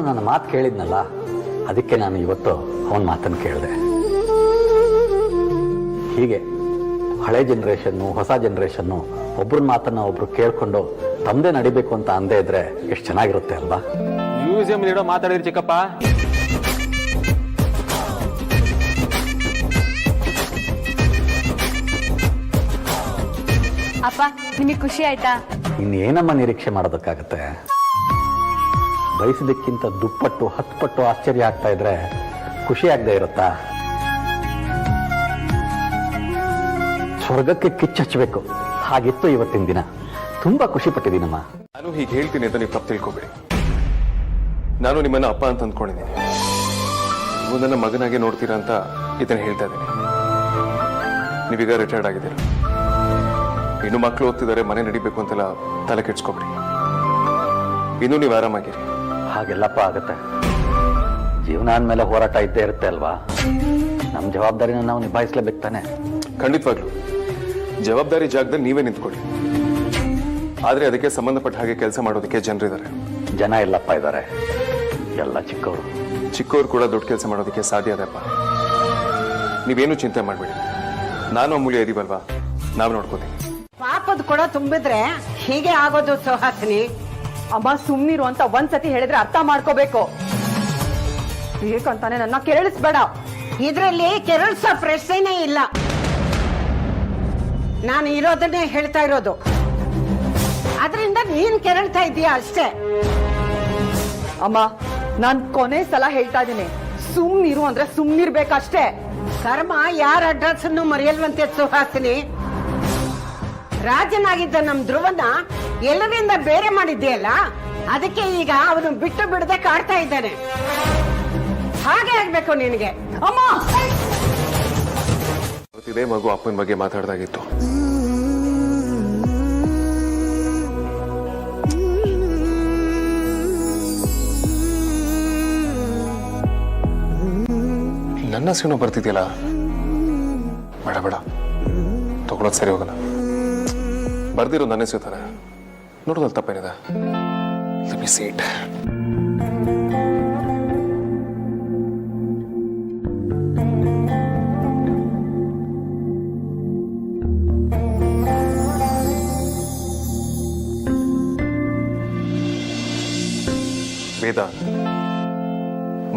ನನ್ನ ಮಾತು ಕೇಳಿದ್ನಲ್ಲ, ಅದಕ್ಕೆ ನಾನು ಇವತ್ತು ಅವನ ಮಾತನ್ನು ಕೇಳಿದೆ. ಹೀಗೆ ಹಳೆ ಜನ್ರೇಷನ್ನು ಹೊಸ ಜನ್ರೇಷನ್ನು ಒಬ್ರ ಮಾತನ್ನ ಒಬ್ರು ಕೇಳ್ಕೊಂಡು ತಮ್ಮದೇ ನಡಿಬೇಕು ಅಂತ ಅಂದೇ ಇದ್ರೆ ಎಷ್ಟು ಚೆನ್ನಾಗಿರುತ್ತೆ ಅಲ್ವಾ? ಮ್ಯೂಸಿಯಂ ಇಡೋ ಮಾತಾಡಿದ್ರಿ ಚಿಕ್ಕಪ್ಪ. ಅಪ್ಪ, ನಿಮಗೆ ಖುಷಿ ಆಯ್ತಾ? ಇನ್ನೇನಮ್ಮ ನಿರೀಕ್ಷೆ ಮಾಡೋದಕ್ಕಾಗತ್ತೆ? ಬಯಸಿದಕ್ಕಿಂತ ದುಪ್ಪಟ್ಟು 10 ಪಟ್ಟು ಆಶ್ಚರ್ಯ ಆಗ್ತಾ ಇದ್ರೆ ಖುಷಿ ಆಗದೆ ಇರುತ್ತಾ? ಸ್ವರ್ಗಕ್ಕೆ ಕಿಚ್ಚಚ್ಚಬೇಕು, ಹಾಗಿತ್ತು ಇವತ್ತಿನ ದಿನ. ತುಂಬಾ ಖುಷಿ ಪಟ್ಟಿದ್ದೀನಮ್ಮ. ನಾನು ಹೀಗೆ ಹೇಳ್ತೀನಿ ಅಂತ ನೀವು ತಪ್ಪು ತಿಳ್ಕೊಬೇಡಿ. ನಾನು ನಿಮ್ಮನ್ನ ಅಪ್ಪ ಅಂತ ಅಂದ್ಕೊಂಡಿದ್ದೀನಿ. ನೀವು ನನ್ನ ಮಗನಾಗೆ ನೋಡ್ತೀರಾ ಅಂತ ಇದನ್ನ ಹೇಳ್ತಾ ಇದ್ದೀನಿ. ನೀವೀಗ ರಿಟೈರ್ಡ್ ಆಗಿದ್ದೀರಾ, ಇನ್ನು ಮಕ್ಕಳು ಓದ್ತಿದ್ದಾರೆ, ಮನೆ ನಡಿಬೇಕು ಅಂತೆಲ್ಲ ತಲೆ ಕೆಡ್ಸ್ಕೊಬಿಡಿ. ಇನ್ನು ನೀವು ಆರಾಮಾಗಿರಿ. ಹಾಗೆಲ್ಲಪ್ಪ ಆಗತ್ತೆ. ಜೀವನ ಅಂದಮೇಲೆ ಹೋರಾಟ ಇದ್ದೇ ಇರುತ್ತೆ ಅಲ್ವಾ? ನಮ್ಮ ಜವಾಬ್ದಾರಿನ ನಾವು ನಿಭಾಯಿಸ್ಲೇಬೇಕು ತಾನೆ? ಖಂಡಿತವಾಗ್ಲು ಜವಾಬ್ದಾರಿ ಜಾಗದಲ್ಲಿ ನೀವೇ ನಿಂತ್ಕೊಳ್ಳಿ. ಆದ್ರೆ ಅದಕ್ಕೆ ಸಂಬಂಧಪಟ್ಟ ಹಾಗೆ ಕೆಲಸ ಮಾಡೋದಕ್ಕೆ ಜನರಿದ್ದಾರೆ. ಜನ ಎಲ್ಲಪ್ಪ ಇದ್ದಾರೆ, ಎಲ್ಲ ಚಿಕ್ಕವರು. ಚಿಕ್ಕವರು ಕೂಡ ದೊಡ್ಡ ಕೆಲಸ ಮಾಡೋದಕ್ಕೆ ಸಾಧ್ಯ ಅದಪ್ಪ. ನೀವೇನು ಚಿಂತೆ ಮಾಡಬೇಡಿ. ನಾನು ಅಮೂಲ್ಯ ಇದೀವಲ್ವಾ, ನಾವು ನೋಡ್ಕೋತೀವಿ. ಪಾಪದ ಕೊಡ ತುಂಬಿದ್ರೆ ಹೀಗೆ ಆಗೋದು ಸುಹಾಸಿನಿ. ಅಮ್ಮ ಸುಮ್ನಿರು ಅಂತ ಒಂದ್ಸತಿ ಹೇಳಿದ್ರೆ ಅರ್ಥ ಮಾಡ್ಕೋಬೇಕು. ಬೇಕಂತಾನೆ ನನ್ನ ಕೆರಳಿಸ್ಬೇಡ. ಇದ್ರಲ್ಲಿ ಕೆರಳಿಸೋ ಪ್ರಶ್ನೆನೇ ಇಲ್ಲ. ನಾನು ಇರೋದನ್ನೇ ಹೇಳ್ತಾ ಇರೋದು. ಅದರಿಂದ ನೀನ್ ಕೆರಳ್ತಾ ಇದೀಯ ಅಷ್ಟೇ. ಅಮ್ಮ, ನಾನ್ ಕೊನೆ ಸಲ ಹೇಳ್ತಾ ಇದ್ದೀನಿ, ಸುಮ್ನಿರು ಅಂದ್ರೆ ಸುಮ್ನಿರ್ಬೇಕಷ್ಟೇ. ಕರ್ಮ ಯಾರ ಅಡ್ರೆಸ್ ಅನ್ನು ಮರೆಯಲ್ವಂತೆ ಸುಹಾಸಿನಿ. ರಾಜನಾಗಿದ್ದ ನಮ್ ಧ್ರುವನ ಎಲ್ಲರಿಂದ ಬೇರೆ ಮಾಡಿದ್ದೀಯಲ್ಲ, ಅದಕ್ಕೆ ಈಗ ಅವನು ಬಿಟ್ಟು ಬಿಡದೆ ಕಾಡ್ತಾ ಇದ್ದಾನೆ. ಹಾಗೆ ಆಗ್ಬೇಕು ನಿನಗೆ. ಅಮ್ಮ, ಇದೇ ಮಗು ಅಪ್ಪನ ಬಗ್ಗೆ ಮಾತಾಡ್ದಾಗಿತ್ತು. ನನ್ನ ಹೆಸರು ಬರ್ತಿದ್ಯಲ್ಲ, ಬೇಡ ಬೇಡ ತಗೊಳೋದು ಸರಿ ಹೋಗಲ್ಲ. ಬರ್ದಿರೋ ನನ್ನ ಹೆಸರು ತಾನೆ, ನೋಡೋದಲ್ಲಿ ತಪ್ಪೇನಿದೆ. Let me see it. Vedant,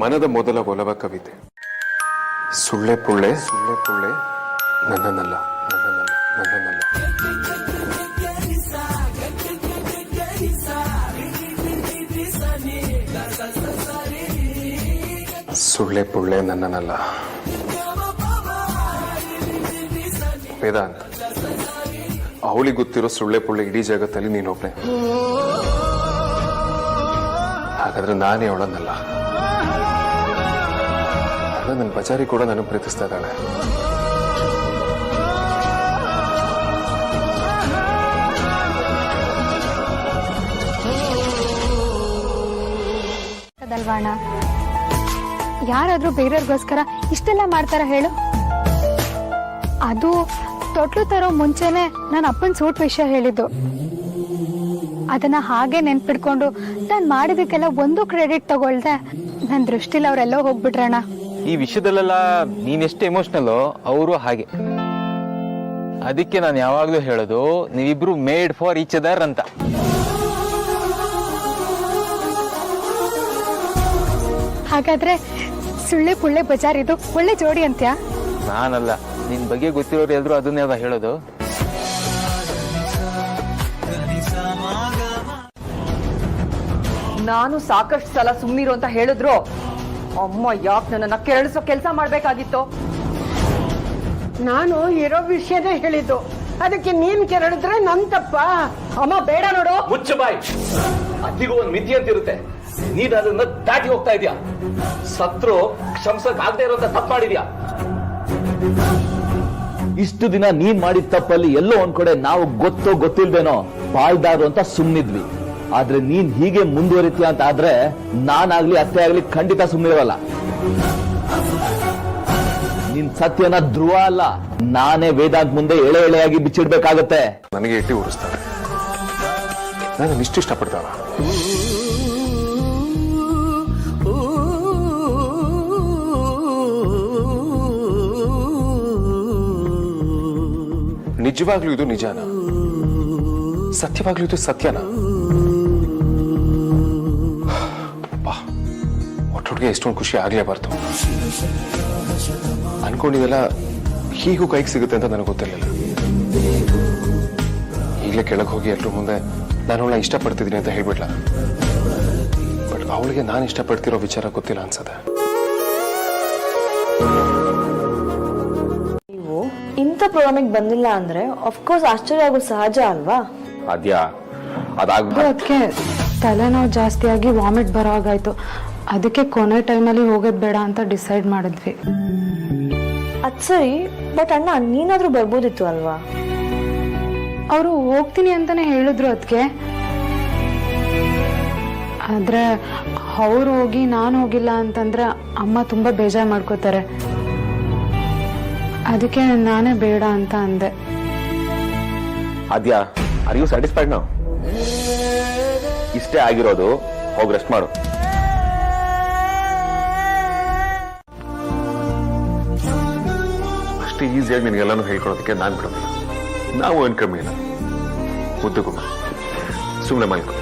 ಮನದ ಮೊದಲ ಒಲವ ಕವಿತೆ. ಸುಳ್ಳೆ ಪುಳ್ಳೆ ಸುಳ್ಳೆ ಪುಳ್ಳೆ ನನ್ನನ್ನಲ್ಲ ನನ್ನನ್ನಲ್ಲ ನನ್ನನ್ನಲ್ಲ. ಸುಳ್ಳೆ ಪುಳ್ಳೆ ನನ್ನನ್ನಲ್ಲ. ವೇದಾಂತ್, ಅವಳಿಗೆ ಗೊತ್ತಿರೋ ಸುಳ್ಳೆ ಪುಳ್ಳೆ ಇಡೀ ಜಗತ್ತಲ್ಲಿ ನೀನೊಬ್ನೇ. ಹಾಗಾದ್ರೆ ನಾನೇ ಅವಳನ್ನಲ್ಲ. ನನ್ನ ಬಜಾರಿ ಕೂಡ ನಾನು ಪ್ರೀತಿಸ್ತಾ ಇದ್ದಾಳೆ. ಅದಲ್ವಾಣ, ಯಾರಾದ್ರೂ ಬೇರೆಯವ್ರಿಗೋಸ್ಕರ ಇಷ್ಟೆಲ್ಲ ಮಾಡ್ತಾರ ಹೇಳು? ಅದು ತೊಟ್ಲು ತರೋ ಮುಂಚೆನೆ ನನ್ನ ಅಪ್ಪನ ಸೂಟ್ ವಿಷಯ ಹೇಳಿದ್ದು. ಅದನ್ನ ಹಾಗೆ ನೆನ್ಪಿಡ್ಕೊಂಡು ನಾನ್ ಮಾಡಿದಕ್ಕೆಲ್ಲ ಒಂದು ಕ್ರೆಡಿಟ್ ತಗೊಳ್ದೆ ನನ್ ದೃಷ್ಟಿಲಿ ಅವರೆಲ್ಲೋ ಹೋಗ್ಬಿಟ್ರಣ್ಣ. ಈ ವಿಷಯದಲ್ಲೆಲ್ಲ ನೀನೆಷ್ಟು ಎಮೋಷನಲ್ಲೋ ಅವರು ಹಾಗೆ. ಅದಕ್ಕೆ ನಾನು ಯಾವಾಗ್ಲೂ ಹೇಳೋದು, ನೀವಿಬ್ರು ಮೇಡ್ ಫಾರ್ ಈಚ್ ಅದರ್ ಅಂತ. ಹಾಗಾದ್ರೆ ಸುಳ್ಳೆ ಪುಳ್ಳೆ ಬಜಾರ್ ಇದು ಒಳ್ಳೆ ಜೋಡಿ ಅಂತ್ಯಾ? ನಾನಲ್ಲ, ನಿನ್ ಬಗ್ಗೆ ಗೊತ್ತಿರೋರು ಎಲ್ರು ಅದನ್ನೇ ಅಲ್ಲ ಹೇಳೋದು. ನಾನು ಸಾಕಷ್ಟು ಸಲ ಸುಮ್ನಿರು ಅಂತ ಹೇಳಿದ್ರು ಅಮ್ಮ ಯಾಕೆ ನನ್ನನ್ನ ಕೆರಳಿಸೋ ಕೆಲಸ ಮಾಡ್ಬೇಕಾಗಿತ್ತು? ನಾನು ಇರೋ ವಿಷಯನೇ ಹೇಳಿದ್ದು, ಅದಕ್ಕೆ ನೀನ್ ಕೆರಳಿದ್ರೆ ನನ್ ತಪ್ಪ. ಅಮ್ಮ ಬೇಡ ನೋಡು. ಮುಚ್ಚ ಬಾಯ್. ಅದಿಗೂ ಒಂದು ಮಿತಿ ಅಂತ ಇರುತ್ತೆ, ನೀನ್ ಅದನ್ನ ದಾಟಿ ಹೋಗ್ತಾ ಇದೀಯಾ. ಸತ್ರು ಕ್ಷಮಿಸಕ್ ಆಗದೆ ಇರೋಂತ ತಪ್ಪು ಮಾಡಿದ್ಯಾ. ಇಷ್ಟು ದಿನ ನೀನ್ ಮಾಡಿದ ತಪ್ಪಲ್ಲಿ ಎಲ್ಲೋ ಒಂದ್ ಕಡೆ ನಾವು ಗೊತ್ತೋ ಗೊತ್ತಿಲ್ದೇನೋ ಪಾಲ್ದಾರು ಅಂತ ಸುಮ್ನಿದ್ವಿ. ಆದ್ರೆ ನೀನ್ ಹೀಗೆ ಮುಂದುವರಿತೀಯ ಅಂತ ಆದ್ರೆ ನಾನಾಗ್ಲಿ ಅತ್ತೆ ಆಗ್ಲಿ ಖಂಡಿತ ಸುಮ್ಮನಿರಲ್ಲ. ನಿನ್ ಸತ್ಯನ ಧ್ರುವ ಅಲ್ಲ, ನಾನೇ ವೇದಾಂತ್ ಮುಂದೆ ಎಳೆ ಎಳೆಯಾಗಿ ಬಿಚ್ಚಿಡ್ಬೇಕಾಗತ್ತೆ. ನನಗೆ ಇಟ್ಟಿ ಉಡಿಸ್ತಾರೆ, ನಾನು ಇಷ್ಟು ಇಷ್ಟಪಡ್ತಾವ. ನಿಜವಾಗ್ಲೂ ಇದು ನಿಜಾನ? ಸತ್ಯವಾಗ್ಲೂ ಇದು ಸತ್ಯನಾ? ಒಟ್ಟೊಟ್ಟಿಗೆ ಎಷ್ಟೊಂದು ಖುಷಿ ಆಗ್ಲೇಬಾರ್ದು. ಅನ್ಕೊಂಡಿದ್ದೆಲ್ಲ ಹೀಗೂ ಕೈಗೆ ಸಿಗುತ್ತೆ ಅಂತ ನನಗೆ ಗೊತ್ತಿರಲಿಲ್ಲ. ಈಗಲೇ ಕೆಳಗೆ ಹೋಗಿ ಎಲ್ರ ಮುಂದೆ ನಾನು ಅವಳನ್ನ ಇಷ್ಟಪಡ್ತಿದ್ದೀನಿ ಅಂತ ಹೇಳ್ಬಿಡ್ಲ. ಬಟ್ ಅವಳಿಗೆ ನಾನು ಇಷ್ಟಪಡ್ತಿರೋ ವಿಚಾರ ಗೊತ್ತಿಲ್ಲ ಅನ್ಸತ್ತೆ. ನೀವು ಇಂಥ ಪ್ರೋಗ್ರಾಮಿಗೆ ಬಂದಿಲ್ಲ ಅಂದ್ರೆ ಅಫ್ಕೋರ್ಸ್ ಆಶ್ಚರ್ಯ ಆಗೋದು ಸಹಜ ಅಲ್ವಾ? ಅದಕ್ಕೆ ತಲೆನೋವು ಜಾಸ್ತಿ ಆಗಿ ವಾಮಿಟ್ ಬರೋ ಹಾಗಾಯ್ತು. ಅದಕ್ಕೆ ಕೊನೆ ಟೈಮಲ್ಲಿ ಹೋಗೋದು ಬೇಡ ಅಂತ ಡಿಸೈಡ್ ಮಾಡಿದ್ವಿ. ಅದ್ ಸರಿ, ಬಟ್ ಅಣ್ಣ ನೀನಾದ್ರೂ ಬರ್ಬೋದಿತ್ತು ಅಲ್ವಾ? ಅವರು ಹೋಗ್ತೀನಿ ಅಂತಾನೆ ಹೇಳಿದ್ರು ಅದಕ್ಕೆ. ಆದ್ರೆ ಅವ್ರು ಹೋಗಿ ನಾನು ಹೋಗಿಲ್ಲ ಅಂತಂದ್ರೆ ಅಮ್ಮ ತುಂಬಾ ಬೇಜಾರು ಮಾಡ್ಕೋತಾರೆ. ಅದಕ್ಕೆ ನಾನೇ ಬೇಡ ಅಂತ ಅಂದೆ. ಆದ್ಯಾ, ಆರ್ ಯು ಸ್ಯಾಟಿಸ್ಫೈಡ್ ನಾವು? ಇಷ್ಟೇ ಆಗಿರೋದು, ಹೋಗಿ ರೆಸ್ಟ್ ಮಾಡು. ಅಷ್ಟೇ ಈಸಿಯಾಗಿ ನಿನಗೆಲ್ಲಾನು ಹೇಳ್ಕೊಳೋದಕ್ಕೆ ನಾನು ಬಿಡೋದಿಲ್ಲ. ನಾವು ಏನು ಕಮ್ಮಿ ಇಲ್ಲ. ಮುದ್ದುಗೂ ಸುಮ್ಮನೆ ಮಲ್ಕೊ.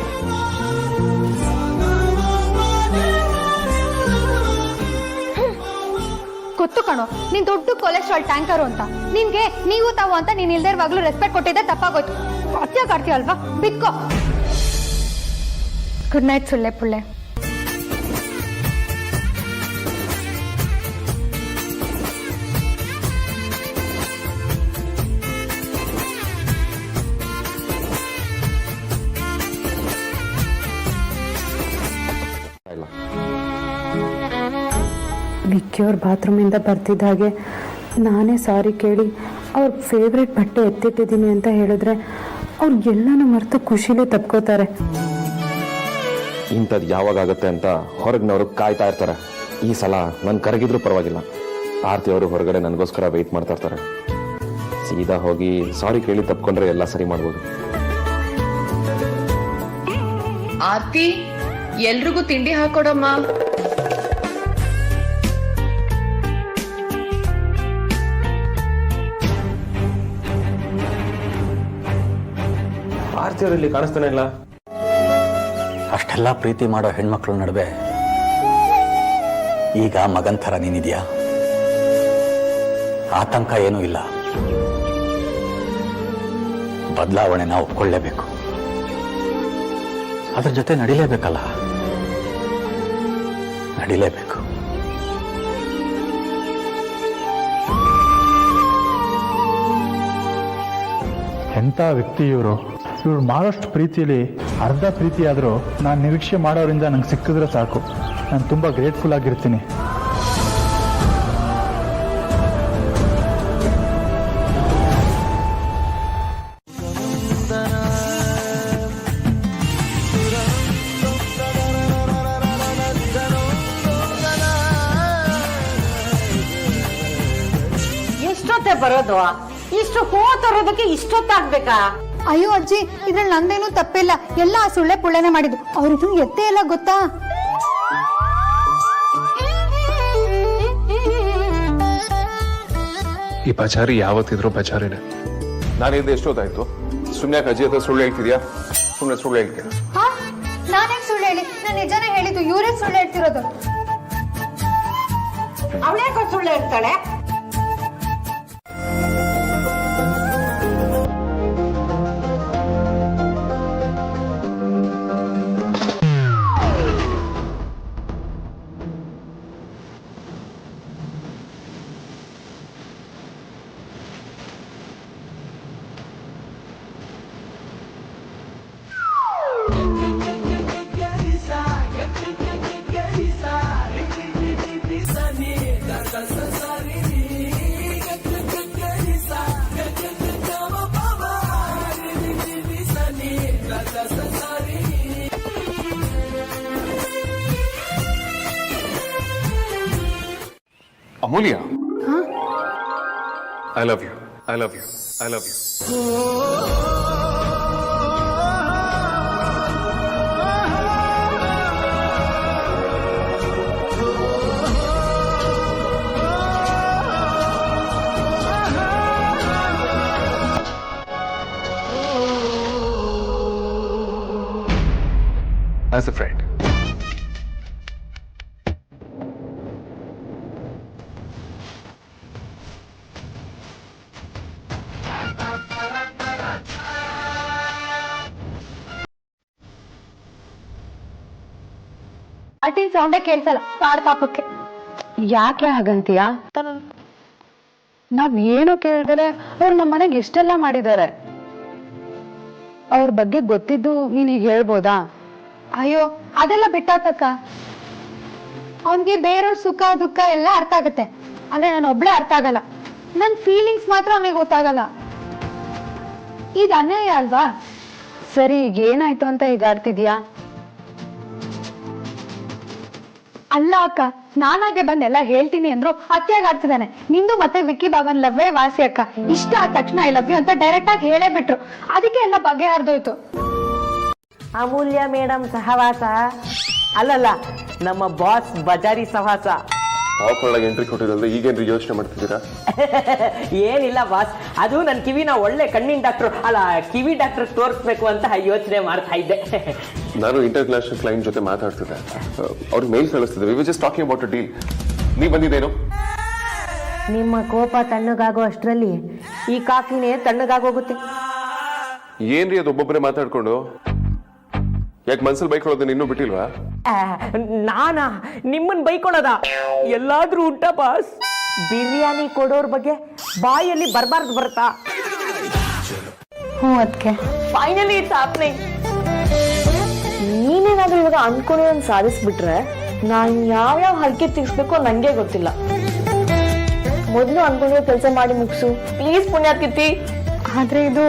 ಗೊತ್ತು ಕಣೋ, ನೀನ್ ದೊಡ್ಡ ಕೊಲೆಸ್ಟ್ರಾಲ್ ಟ್ಯಾಂಕರು ಅಂತ. ನಿನ್ಗೆ ನೀವು ತಾವು ಅಂತ ನೀನ್ ಇಲ್ದೇ ಇರುವಾಗ್ಲೂ ರೆಸ್ಪೆಕ್ಟ್ ಕೊಟ್ಟಿದ್ದೆ ತಪ್ಪಾಗೋಯ್ತು. ಅತ್ಯಾಗ ಆಡ್ತೀಯಲ್ವಾ, ಬಿತ್ಕೋ. ಗುಡ್ ನೈಟ್ ಸುಳ್ಳೆ ಪುಳ್ಳೆ. ವಿಕ್ಕಿಯವ್ರ ಬಾತ್ರೂಮಿಂದ ಬರ್ತಿದ್ದ ಹಾಗೆ ನಾನೇ ಸಾರಿ ಕೇಳಿ ಅವ್ರ ಫೇವ್ರೆಟ್ ಬಟ್ಟೆ ಎತ್ತಿಟ್ಟಿದ್ದೀನಿ ಅಂತ ಹೇಳಿದ್ರೆ ಅವ್ರು ಎಲ್ಲನೂ ಮರೆತು ಖುಷಿಲೇ ತಪ್ಕೋತಾರೆ. ಇಂಥದ್ದು ಯಾವಾಗ ಆಗುತ್ತೆ ಅಂತ ಹೊರಗಿನವ್ರು ಕಾಯ್ತಾ ಇರ್ತಾರೆ. ಈ ಸಲ ನಾನು ಕರಗಿದ್ರು ಪರವಾಗಿಲ್ಲ, ಆರ್ತಿ ಅವರು ಹೊರಗಡೆ ನನಗೋಸ್ಕರ ವೆಯ್ಟ್ ಮಾಡ್ತಾ ಇರ್ತಾರೆ. ಸೀದಾ ಹೋಗಿ ಸಾರಿ ಕೇಳಿ ತಪ್ಕೊಂಡ್ರೆ ಎಲ್ಲ ಸರಿ ಮಾಡ್ಬೋದು. ಆರ್ತಿ, ಎಲ್ರಿಗೂ ತಿಂಡಿ ಹಾಕೊಡಮ್ಮ. ಆರ್ತಿ ಅವರಲ್ಲಿ ಕಾಣಿಸ್ತಾನೆ ಇಲ್ಲ. ಅಷ್ಟೆಲ್ಲ ಪ್ರೀತಿ ಮಾಡೋ ಹೆಣ್ಮಕ್ಳ ನಡುವೆ ಈಗ ಮಗನ್ ಥರ ನೀನಿದ್ಯಾ? ಆತಂಕ ಏನೂ ಇಲ್ಲ. ಬದಲಾವಣೆನ ಒಪ್ಕೊಳ್ಳೇಬೇಕು. ಅದ್ರ ಜೊತೆ ನಡಿಲೇಬೇಕಲ್ಲ, ನಡಿಲೇಬೇಕು. ಎಂಥ ವ್ಯಕ್ತಿ ಇವರು ಮಾಡೋಷ್ಟು ಪ್ರೀತಿಯಲ್ಲಿ ಅರ್ಧ ಪ್ರೀತಿ ಆದರೂ ನಾನು ನಿರೀಕ್ಷೆ ಮಾಡೋರಿಂದ ನಂಗೆ ಸಿಕ್ಕಿದ್ರೆ ಸಾಕು. ನಾನು ತುಂಬ ಗ್ರೇಟ್ಫುಲ್ ಆಗಿರ್ತೀನಿ. ಎಷ್ಟೊತ್ತೆ ಬರೋದು? ಇಷ್ಟು ಹೂ ತರೋದಕ್ಕೆ ಇಷ್ಟೊತ್ತಾಗ್ಬೇಕಾ? ಅಯ್ಯೋ ಅಜ್ಜಿ, ಇದ್ರಲ್ಲಿ ನಂದೇನೂ ತಪ್ಪಿಲ್ಲ. ಎಲ್ಲ ಆ ಸುಳ್ಳೆ ಪುಳ್ಳೆನೆ ಮಾಡಿದ್ದು. ಅವ್ರಿಗೂ ಎತ್ತೇ ಇಲ್ಲ ಗೊತ್ತಾ? ಈ ಪಚಾರಿ ಯಾವತ್ತಿದ್ರು ಪಚಾರಿನೇ. ನಾನಿಂದ ಎಷ್ಟೊತ್ತಾಯ್ತು? ಸುಮ್ಮನೆ ಅಜ್ಜಿ ಹತ್ರ ಸುಳ್ಳು ಹೇಳ್ತಿದ್ಯಾ? ಸುಮ್ಮನೆ ಸುಳ್ಳು ಹೇಳ್ತೀಯ? ನಾನೇ ಸುಳ್ಳು ಹೇಳಿ? ನಾನು ನಿಜಾನೇ ಹೇಳಿದ್ದು. ಇವರೇ ಸುಳ್ಳು ಹೇಳ್ತಿರೋದು. ಅವಳ್ಯಾಕೋ ಸುಳ್ಳು ಹೇಳ್ತಾಳೆ? Amulya, I love you, I love you, I love you. As a friend. ಪಾರ್ಟಿನ್ ಸೌಂಡೇ ಕೇಳ್ಸಲ್ಲ ಕಾಡ್ ಪಾಪಕ್ಕೆ. ಯಾಕೆ ಹಾಗಂತೀಯ? ನಾವ್ ಏನು ಕೇಳಿದ್ರೆ ಅವ್ರು ನಮ್ಮ ಮನೆಗೆ ಎಷ್ಟೆಲ್ಲ ಮಾಡಿದ್ದಾರೆ. ಅವ್ರ ಬಗ್ಗೆ ಗೊತ್ತಿದ್ದು ನೀನೀಗ ಹೇಳ್ಬೋದಾ? ಅಯ್ಯೋ ಅದೆಲ್ಲ ಬಿಟ್ಟಾಕಕ್ಕ. ಅವನ್ಗೆ ಬೇರೆಯವ್ರ ಸುಖ ದುಃಖ ಎಲ್ಲ ಅರ್ಥ ಆಗತ್ತೆ, ಆದ್ರೆ ನಾನು ಒಬ್ಳೆ ಅರ್ಥ ಆಗಲ್ಲ. ನನ್ ಫೀಲಿಂಗ್ಸ್ ಮಾತ್ರ ಅವನಿಗೆ ಗೊತ್ತಾಗಲ್ಲ. ಇದು ಅನ್ಯಾಯ ಅಲ್ವಾ? ಸರಿ, ಈಗ ಏನಾಯ್ತು ಅಂತ ಈಗ ಆಡ್ತಿದ್ಯಾ? ಅಲ್ಲ ಅಕ್ಕ, ನಾನಾಗೆ ಬಂದೆಲ್ಲ ಹೇಳ್ತೀನಿ ಅಂದ್ರು ಅತ್ಯಾಗ ಆಡ್ತಿದ್ದಾನೆ. ನಿಂದು ಮತ್ತೆ ವಿಕ್ಕಿ ಬಾಬನ್ ಲವ್ವೇ ವಾಸಿ ಅಕ್ಕ. ಇಷ್ಟ ಆದ ತಕ್ಷಣ ಐ ಲವ್ ಯು ಅಂತ ಡೈರೆಕ್ಟ್ ಆಗಿ ಹೇಳೇ ಬಿಟ್ರು. ಅದಕ್ಕೆ ಎಲ್ಲ ಬಗೆ ಹರಿದೋಯ್ತು. ಅಮೂಲ್ಯ ಮೇಡಮ್ ಸಹವಾಸ ಅಲ್ಲಲ್ಲ, ನಮ್ಮ ಬಾಸ್ ಬಜಾರಿ ಸಹವಾಸ. ಆಫರ್ನಾಗ ಎಂಟ್ರಿ ಕೊಟ್ಟಿರೋದ್ರೆ ಈಗೇನ್ರಿ ಯೋಚನೆ ಮಾಡ್ತಿದ್ದೀರಾ? ಏನಿಲ್ಲ ಬಾಸ್, ಅದು ನನ್ನ ಕಿವಿನ ಒಳ್ಳೆ ಕಣ್ಣಿನ ಡಾಕ್ಟರ್ ಅಲ್ಲ ಕಿವಿ ಡಾಕ್ಟರ್ ತೋರಿಸ್ಬೇಕು ಅಂತ ಯೋಚನೆ ಮಾಡ್ತಾ ಇದ್ದೆ. ನಾನು ಇಂಟರ್ನ್ಯಾಷನಲ್ ಕ್ಲೈಂಟ್ ಜೊತೆ ಮಾತಾಡ್ತಿದ್ದೆ, ಅವ್ರಿಗೆ ಮೇಲ್ ಕಳಿಸ್ತಿದ್ದೆ. We was just talking about a deal. ನೀವ್ ಬಂದಿದ್ದೇನು? ನಿಮ್ಮ ಕೋಪ ತಣ್ಣಗಾಗೋ ಅಷ್ಟರಲ್ಲಿ ಈ ಕಾಫಿನೇ ತಣ್ಣಗಾಗೋಗುತ್ತೆ. ಏನ್ರಿ ಅದು ಒಬ್ಬೊಬ್ಬರೇ ಮಾತಾಡ್ಕೊಂಡು? ಯಾಕೆ ಮನ್ಸಲ್ಲಿ ಬೈಕೊಳ್ಳೋದನ್ನ ಇನ್ನೂ ಬಿಟ್ಟಿಲ್ವಾ? ನಾನಾ ನಿಮ್ಮನ್ ಬೈಕೊಳ್ಳೋದ? ಎಲ್ಲಾದ್ರೂ ಉಂಟ ಬಾಸ್? ಬಿರಿಯಾನಿ ಕೊಡೋರ್ ಬಗ್ಗೆ ಬಾಯಲ್ಲಿ ಬರ್ಬಾರ್ದು ಬರ್ತಾ? ಹ್ಞೂ ಅದಕ್ಕೆ ಫೈನಲಿ ಇಟ್ಸ್ ಹ್ಯಾಪನಿಂಗ್. ನೀನೇನಾದ್ರೂ ಇವಾಗ ಅನ್ಕೊಂಡಿರೋನ್ ಸಾಧಿಸ್ಬಿಟ್ರೆ ನಾನ್ ಯಾವ್ಯಾವ ಹರಕೆ ತೀರ್ಸ್ಬೇಕು ನಂಗೆ ಗೊತ್ತಿಲ್ಲ. ಮೊದ್ಲು ಅನ್ಕೊಂಡಿರೋ ಕೆಲಸ ಮಾಡಿ ಮುಗಿಸು ಪ್ಲೀಸ್ ಪುಣ್ಯಾತ್ಕಿತಿ. ಆದ್ರೆ ಇದು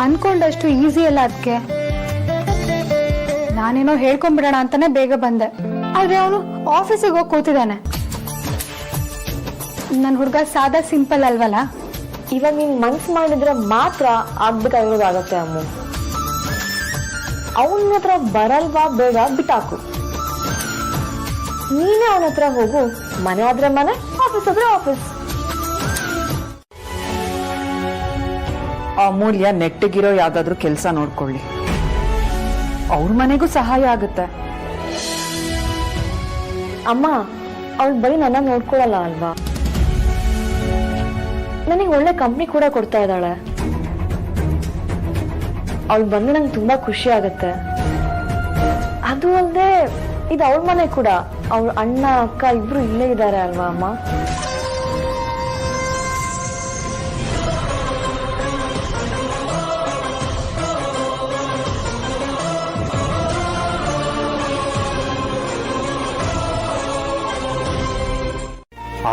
ಅನ್ಕೊಂಡಷ್ಟು ಈಸಿ ಅಲ್ಲ. ಅದಕ್ಕೆ ನಾನೇನೋ ಹೇಳ್ಕೊಂಡ್ಬಿಡೋಣ ಅಂತಾನೆ ಬೇಗ ಬಂದೆ, ಆದ್ರೆ ಅವನು ಆಫೀಸಿಗೆ ಹೋಗಿ ಕೂತಿದ್ದಾನೆ. ನನ್ ಹುಡುಗ ಸಾದಾ ಸಿಂಪಲ್ ಅಲ್ವಲ್ಲ. ಇವಾಗ ನೀನ್ ಮನ್ಸ್ ಮಾಡಿದ್ರೆ ಮಾತ್ರ ಆಗ್ಬೇಕಾಗಿರೋದಾಗತ್ತೆ ಅಮ್ಮ. ಅವನ ಹತ್ರ ಬರಲ್ವಾ ಬೇಗ ಬಿಟ್ಟಾಕು. ನೀನೇ ಅವನ ಹತ್ರ ಹೋಗು. ಮನೆ ಆದ್ರೆ ಮನೆ, ಆಫೀಸ್ ಆದ್ರೆ ಆಫೀಸ್. ಅಮೂಲ್ಯ ನೆಟ್ಟಿಗಿರೋ ಯಾವ್ದಾದ್ರು ಕೆಲಸ ನೋಡ್ಕೊಳ್ಳಿ, ಅವ್ರ ಮನೆಗೂ ಸಹಾಯ ಆಗುತ್ತೆ. ಅಮ್ಮ ಅವಳು ಬರೀ ನನ್ನ ನೋಡ್ಕೊಳಲ್ಲ ಅಲ್ವಾ, ನನಗೆ ಒಳ್ಳೆ ಕಂಪ್ನಿ ಕೂಡ ಕೊಡ್ತಾ ಇದ್ದಾಳೆ. ಅವಳು ಬಂದ್ರೆ ನಂಗೆ ತುಂಬಾ ಖುಷಿ ಆಗತ್ತೆ. ಅದು ಅಲ್ಲದೆ ಇದು ಅವಳ ಮನೆ ಕೂಡ. ಅವಳ ಅಣ್ಣ ಅಕ್ಕ ಇಬ್ರು ಇಲ್ಲೇ ಇದ್ದಾರೆ ಅಲ್ವಾ ಅಮ್ಮ.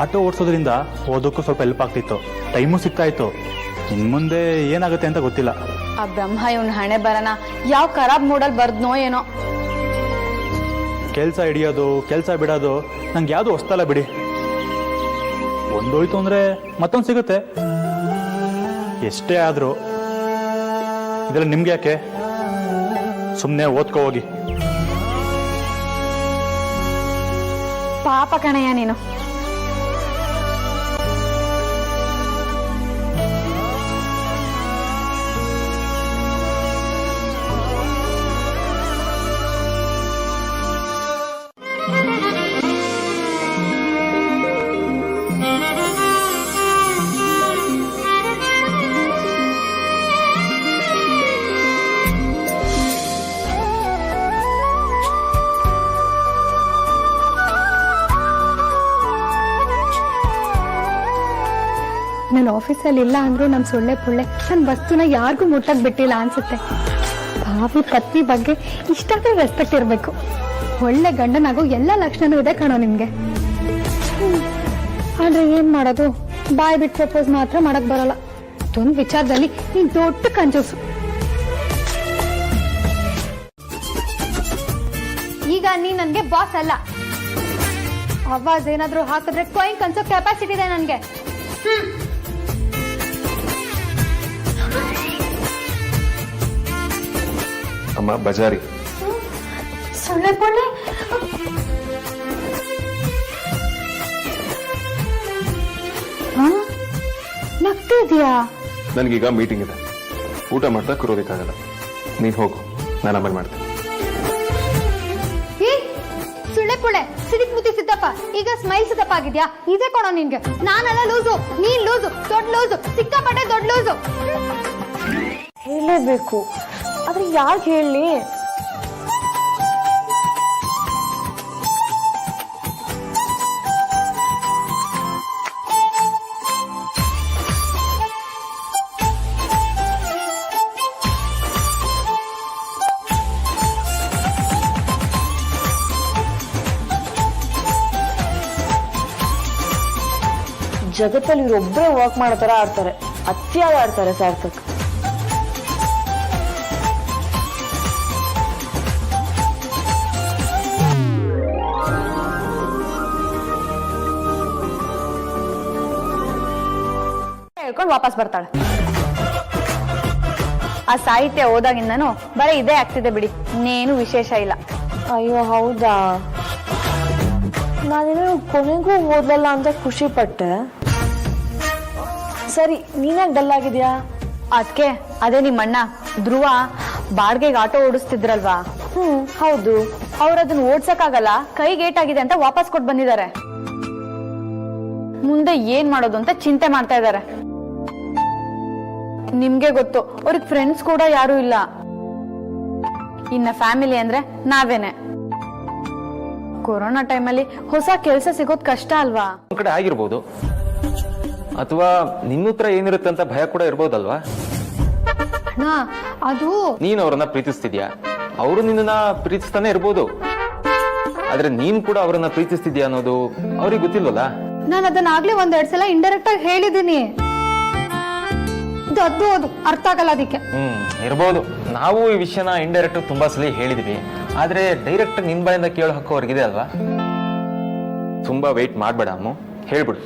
ಆಟೋ ಓಡಿಸೋದ್ರಿಂದ ಓದೋಕ್ಕೂ ಸ್ವಲ್ಪ ಹೆಲ್ಪ್ ಆಗ್ತಿತ್ತು, ಟೈಮು ಸಿಗ್ತಾ ಇತ್ತು. ಇನ್ನು ಮುಂದೆ ಏನಾಗುತ್ತೆ ಅಂತ ಗೊತ್ತಿಲ್ಲ. ಆ ಬ್ರಹ್ಮ ಇವನ್ ಹಣೆ ಬರನ ಯಾವ ಖರಾಬ್ ಮೂಡಲ್ ಬರ್ದ್ನೋ ಏನೋ. ಕೆಲಸ ಹಿಡಿಯೋದು ಕೆಲಸ ಬಿಡೋದು ನಂಗೆ ಯಾವುದು ಹೊಸ್ತಲ್ಲ ಬಿಡಿ. ಒಂದೋಯ್ತು ಅಂದರೆ ಮತ್ತೊಂದು ಸಿಗುತ್ತೆ. ಎಷ್ಟೇ ಆದರೂ ಇದೆಲ್ಲ ನಿಮ್ಗೆ ಯಾಕೆ? ಸುಮ್ಮನೆ ಓದ್ಕೋ ಹೋಗಿ. ಪಾಪ ಕಣಯ್ಯ ನೀನು. ನನ್ನ ಆಫೀಸಲ್ಲಿ ಇಲ್ಲ ಅಂದ್ರೂ ನಮ್ ಸೊಳ್ಳೆ ಪುಳ್ಳೆ ನನ್ನ ವಸ್ತುನ ಯಾರಿಗೂ ಮುಟ್ಟಕ್ ಬಿಟ್ಟಿಲ್ಲ ಅನ್ಸುತ್ತೆ. ಭಾವಿ ಪತ್ನಿ ಬಗ್ಗೆ ಇಷ್ಟಾದ್ರೂ ರೆಸ್ಪೆಕ್ಟ್ ಇರಬೇಕು. ಒಳ್ಳೆ ಗಂಡನಾಗೂ ಎಲ್ಲ ಲಕ್ಷಣನೂ ಇದೆ ಕಣೋ ನಿಮ್ಗೆ. ಆದ್ರೆ ಏನ್ ಮಾಡೋದು, ಬಾಯ್ ಬಿಟ್ಟು ಪ್ರಪೋಸ್ ಮಾತ್ರ ಮಾಡಕ್ ಬರಲ್ಲ. ಅದೊಂದು ವಿಚಾರದಲ್ಲಿ ನೀನ್ ದೊಡ್ಡ ಕಂಜೂಸು. ಈಗ ನೀ ನನ್ಗೆ ಬಾಸ್ ಅಲ್ಲ. ಆವಾಜ್ ಏನಾದ್ರೂ ಹಾಕಿದ್ರೆ ಕಾಯಿನ್ ಕನ್ಸೋ ಕೆಪಾಸಿಟಿ ಇದೆ ನನ್ಗೆ. ಅಮ್ಮ ಬಜಾರಿ. ಸೊಳ್ಳೆ ಪೊಳ್ಳೆ ನಗ್ತಿದ್ಯಾ? ನನಗೀಗ ಮೀಟಿಂಗ್ ಇದೆ, ಊಟ ಮಾಡ್ತಾ ಕೂರೋದಕ್ಕಾಗಲ್ಲ. ನೀನು ಹೋಗು, ನಾನು ಆಮೇಲೆ ಮಾಡ್ತೀನಿ. ಕುಳೆ ಸಿಡಿಕ್ ಮುತಿ ಸಿದ್ದಪ್ಪ ಈಗ ಸ್ಮೈಲ್ ಸಿದ್ದಪ್ಪ ಆಗಿದ್ಯಾ? ಇದೇ ಕೊಡೋ ನಿನ್ಗೆ. ನಾನೆಲ್ಲ ಲೂಸು, ನೀನ್ ಲೂಸು, ದೊಡ್ಡ ಲೂಸು, ಸಿಕ್ಕಾಪಟ್ಟೆ ದೊಡ್ಡ ಲೂಸು. ಹೇಳಲೇಬೇಕು, ಆದ್ರೆ ಯಾಕೆ ಹೇಳಿ? ಜಗತ್ತಲ್ಲಿ ಇವ್ರೊಬ್ಬರೇ ವರ್ಕ್ ಮಾಡೋ ತರ ಆಡ್ತಾರೆ, ಅತಿಯಾಗಿ ಆಡ್ತಾರೆ ಸಾರ್ಥಕ್. ಹೇಳ್ಕೊಂಡು ವಾಪಸ್ ಬರ್ತಾಳೆ. ಆ ಸಾಹಿತ್ಯ ಓದಾಗಿಂದನು ಬರೀ ಇದೇ ಆಗ್ತಿದೆ ಬಿಡಿ, ಇನ್ನೇನು ವಿಶೇಷ ಇಲ್ಲ. ಅಯ್ಯೋ ಹೌದಾ? ನಾನೇನೋ ಕೊನೆಗೂ ಓದಲ್ಲ ಅಂತ ಖುಷಿ ಪಟ್ಟೆ. ಸರಿ, ನೀನಾಗ್ ಡಲ್ ಆಗಿದ್ಯಾ? ಅದಕ್ಕೆ ಅದೇ ನಿಮ್ಮಣ್ಣ ಧ್ರುವ ಬಾಡ್ಗೆಗೆ ಆಟೋ ಓಡಿಸ್ತಿದ್ರಲ್ವಾ, ಹೌದು. ಅವ್ರು ಅದನ್ನ ಓಡ್ಸಕ್ಕಾಗಲ್ಲ, ಕೈಗೇಟಾಗಿದೆ ಅಂತ ವಾಪಸ್ ಕೊಟ್ಟು ಬಂದಿದ್ದಾರೆ. ಮುಂದೆ ಏನ್ ಮಾಡೋದು ಅಂತ ಚಿಂತೆ ಮಾಡ್ತಾ ಇದ್ದಾರೆ. ನಿಮ್ಗೆ ಗೊತ್ತು, ಅವ್ರಿಗೆ ಫ್ರೆಂಡ್ಸ್ ಕೂಡ ಯಾರು ಇಲ್ಲ. ಇನ್ನ ಫ್ಯಾಮಿಲಿ ಅಂದ್ರೆ ನಾವೇನೆ. ಕೊರೋನಾ ಟೈಮಲ್ಲಿ ಹೊಸ ಕೆಲಸ ಸಿಗೋದ್ ಕಷ್ಟ ಅಲ್ವಾ? ಒಂದ್ ಕಡೆ ಆಗಿರ್ಬೋದು, ಅಥವಾ ನಿನ್ನ ಹತ್ರ ಏನಿರುತ್ತೆ ಅಂತ ಭಯ ಕೂಡ ಇರ್ಬೋದಲ್ವಾ? ಅಣ್ಣ ಅದು ನೀನ್ ಅವ್ರನ್ನ ಪ್ರೀತಿಸ್ತಿದ್ಯಾ, ಅವರು ನಿನ್ನ ಪ್ರೀತಿಸ್ತಾನೆ ಇರ್ಬೋದು. ಆದ್ರೆ ನೀನ್ ಕೂಡ ಅವರನ್ನ ಪ್ರೀತಿಸ್ತಿದ್ಯಾ ಅನ್ನೋದು ಅವ್ರಿಗೆ ಗೊತ್ತಿಲ್ವಲ್ಲ. ನಾನು ಅದನ್ನ ಆಗ್ಲೇ ಒಂದೆರಡು ಸಲ ಇಂಡೈರೆಕ್ಟ್ ಆಗಿ ಹೇಳಿದೀನಿ. ಅದು ಅರ್ಥ ಆಗಲ್ಲ ಅದಕ್ಕೆ. ಇರ್ಬೋದು. ನಾವು ಈ ವಿಷಯನ ಇಂಡೈರೆಕ್ಟ್ ತುಂಬಾ ಸಲ ಹೇಳಿದ್ವಿ, ಆದ್ರೆ ಡೈರೆಕ್ಟ್ ನಿನ್ ಬಾಯಿಂದ ಕೇಳೋ ಹಕ್ಕು ಅವ್ರಿಗಿದೆ ಅಲ್ವಾ? ತುಂಬಾ ವೆಯ್ಟ್ ಮಾಡ್ಬೇಡ ಅಮ್ಮ, ಹೇಳ್ಬಿಡು.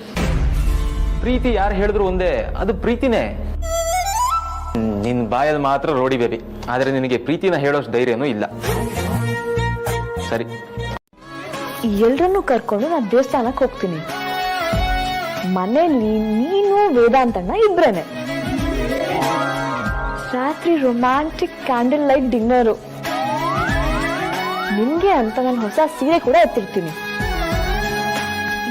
ಪ್ರೀತಿ ಯಾರು ಹೇಳಿದ್ರು ಒಂದೇ, ಅದು ಪ್ರೀತಿನೇ. ನಿನ್ ಬಾಯಲ್ಲಿ ಮಾತ್ರ ರೋಡಿ ಬೇಬಿ, ಆದ್ರೆ ನಿನಗೆ ಪ್ರೀತಿನ ಹೇಳೋಷ್ಟು ಧೈರ್ಯನೂ ಇಲ್ಲ. ಸರಿ, ಎಲ್ರನ್ನೂ ಕರ್ಕೊಂಡು ನಾನು ದೇವಸ್ಥಾನಕ್ಕೆ ಹೋಗ್ತೀನಿ. ಮನೇಲಿ ನೀನು ವೇದಾಂತಣ್ಣ ಇಬ್ರೇನೆ. ರಾತ್ರಿ ರೊಮ್ಯಾಂಟಿಕ್ ಕ್ಯಾಂಡಲ್ ಲೈಟ್ ಡಿನ್ನರು. ನಿಮ್ಗೆ ಅಂತ ನಾನು ಹೊಸ ಸೀರೆ ಕೂಡ ಎತ್ತಿರ್ತೀನಿ.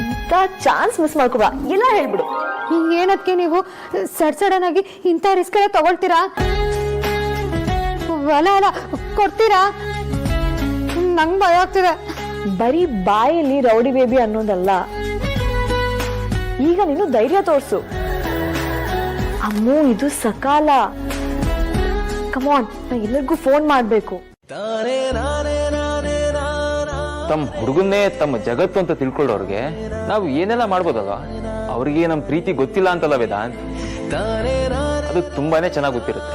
ಇಂಥ ಚಾನ್ಸ್ ಮಿಸ್ ಮಾಡ್ಕೋಬಾ, ಎಲ್ಲ ಹೇಳ್ಬಿಡು. ಏನಕ್ಕೆ ನೀವು ಸಡನ್ ಆಗಿ ಇಂಥ ರಿಸ್ಕ್ ಎಲ್ಲ ತಗೊಳ್ತೀರಾ? ಅಲ್ಲ ಕೊಡ್ತೀರಾ? ನಂಗೆ ಭಯ ಆಗ್ತಿದೆ. ಬರೀ ಬಾಯಲ್ಲಿ ರೌಡಿ ಬೇಬಿ ಅನ್ನೋದಲ್ಲ, ಈಗ ನೀನು ಧೈರ್ಯ ತೋರ್ಸು. ಅಮ್ಮು, ಇದು ಸಕಾಲ. ಕಮಾನ್, ನಾ ಎಲ್ಲರಿಗೂ ಫೋನ್ ಮಾಡ್ಬೇಕು. ತಮ್ಮ ಹುಡುಗನ್ನೇ ತಮ್ಮ ಜಗತ್ತು ಅಂತ ತಿಳ್ಕೊಳ್ಳೋರ್ಗೆ ನಾವು ಏನೆಲ್ಲ ಮಾಡ್ಬೋದಲ್ವಾ? ಅವ್ರಿಗೆ ನಮ್ ಪ್ರೀತಿ ಗೊತ್ತಿಲ್ಲ ಅಂತಲ್ಲ ವೇದಾಂತ್, ಅದು ತುಂಬಾನೇ ಚೆನ್ನಾಗಿ ಗೊತ್ತಿರುತ್ತೆ.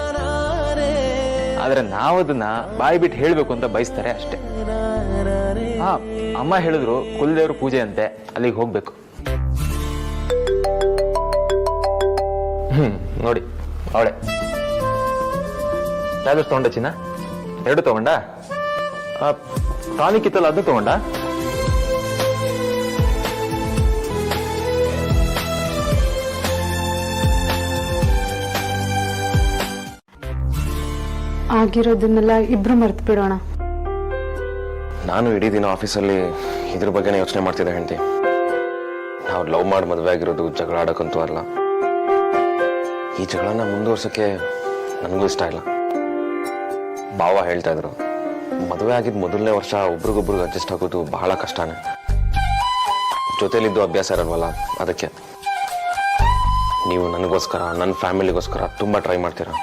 ಆದ್ರೆ ನಾವು ಅದನ್ನ ಬಾಯಿ ಬಿಟ್ಟು ಹೇಳ್ಬೇಕು ಅಂತ ಬಯಸ್ತಾರೆ ಅಷ್ಟೇ. ಹಾ, ಅಮ್ಮ ಹೇಳಿದ್ರು ಕುಲದೇವ್ರ ಪೂಜೆ ಅಂತೆ, ಅಲ್ಲಿಗೆ ಹೋಗ್ಬೇಕು. ನೋಡಿ ಅವಳೆ ಟ್ಯಾಬ್ಲೆಟ್ಸ್ ತಗೊಂಡ ಚಿನ್ನ? 2 ತಗೊಂಡ? ಟಾನಿಕ್ ಇತ್ತಲ್ಲ, ಅದು ತಗೊಂಡ? ಆಗಿರೋದನ್ನೆಲ್ಲ ಇಬ್ರು ಮರ್ತು ಬಿಡೋಣ. ನಾನು ಇಡೀ ದಿನ ಆಫೀಸಲ್ಲಿ ಇದ್ರ ಬಗ್ಗೆನೇ ಯೋಚನೆ ಮಾಡ್ತಿದ್ದೆ ಹೆಂಡತಿ. ನಾವು ಲವ್ ಮಾಡಿ ಮದುವೆ ಆಗಿರೋದು ಜಗಳ ಆಡೋಕ್ಕಂತೂ ಅಲ್ಲ. ಈ ಜಗಳನ ಮುಂದುವರ್ಸೋಕ್ಕೆ ನನಗೂ ಇಷ್ಟ ಇಲ್ಲ. ಭಾವ ಹೇಳ್ತಾ ಇದ್ರು, ಮದುವೆ ಆಗಿದ್ದ ಮೊದಲನೇ ವರ್ಷ ಒಬ್ರಿಗೊಬ್ರಿಗೆ ಅಡ್ಜಸ್ಟ್ ಆಗೋದು ಬಹಳ ಕಷ್ಟನೇ. ಜೊತೆಲಿದ್ದು ಅಭ್ಯಾಸ ಇರಲ್ವಲ್ಲ, ಅದಕ್ಕೆ. ನೀವು ನನಗೋಸ್ಕರ, ನನ್ನ ಫ್ಯಾಮಿಲಿಗೋಸ್ಕರ ತುಂಬ ಟ್ರೈ ಮಾಡ್ತೀರಾ.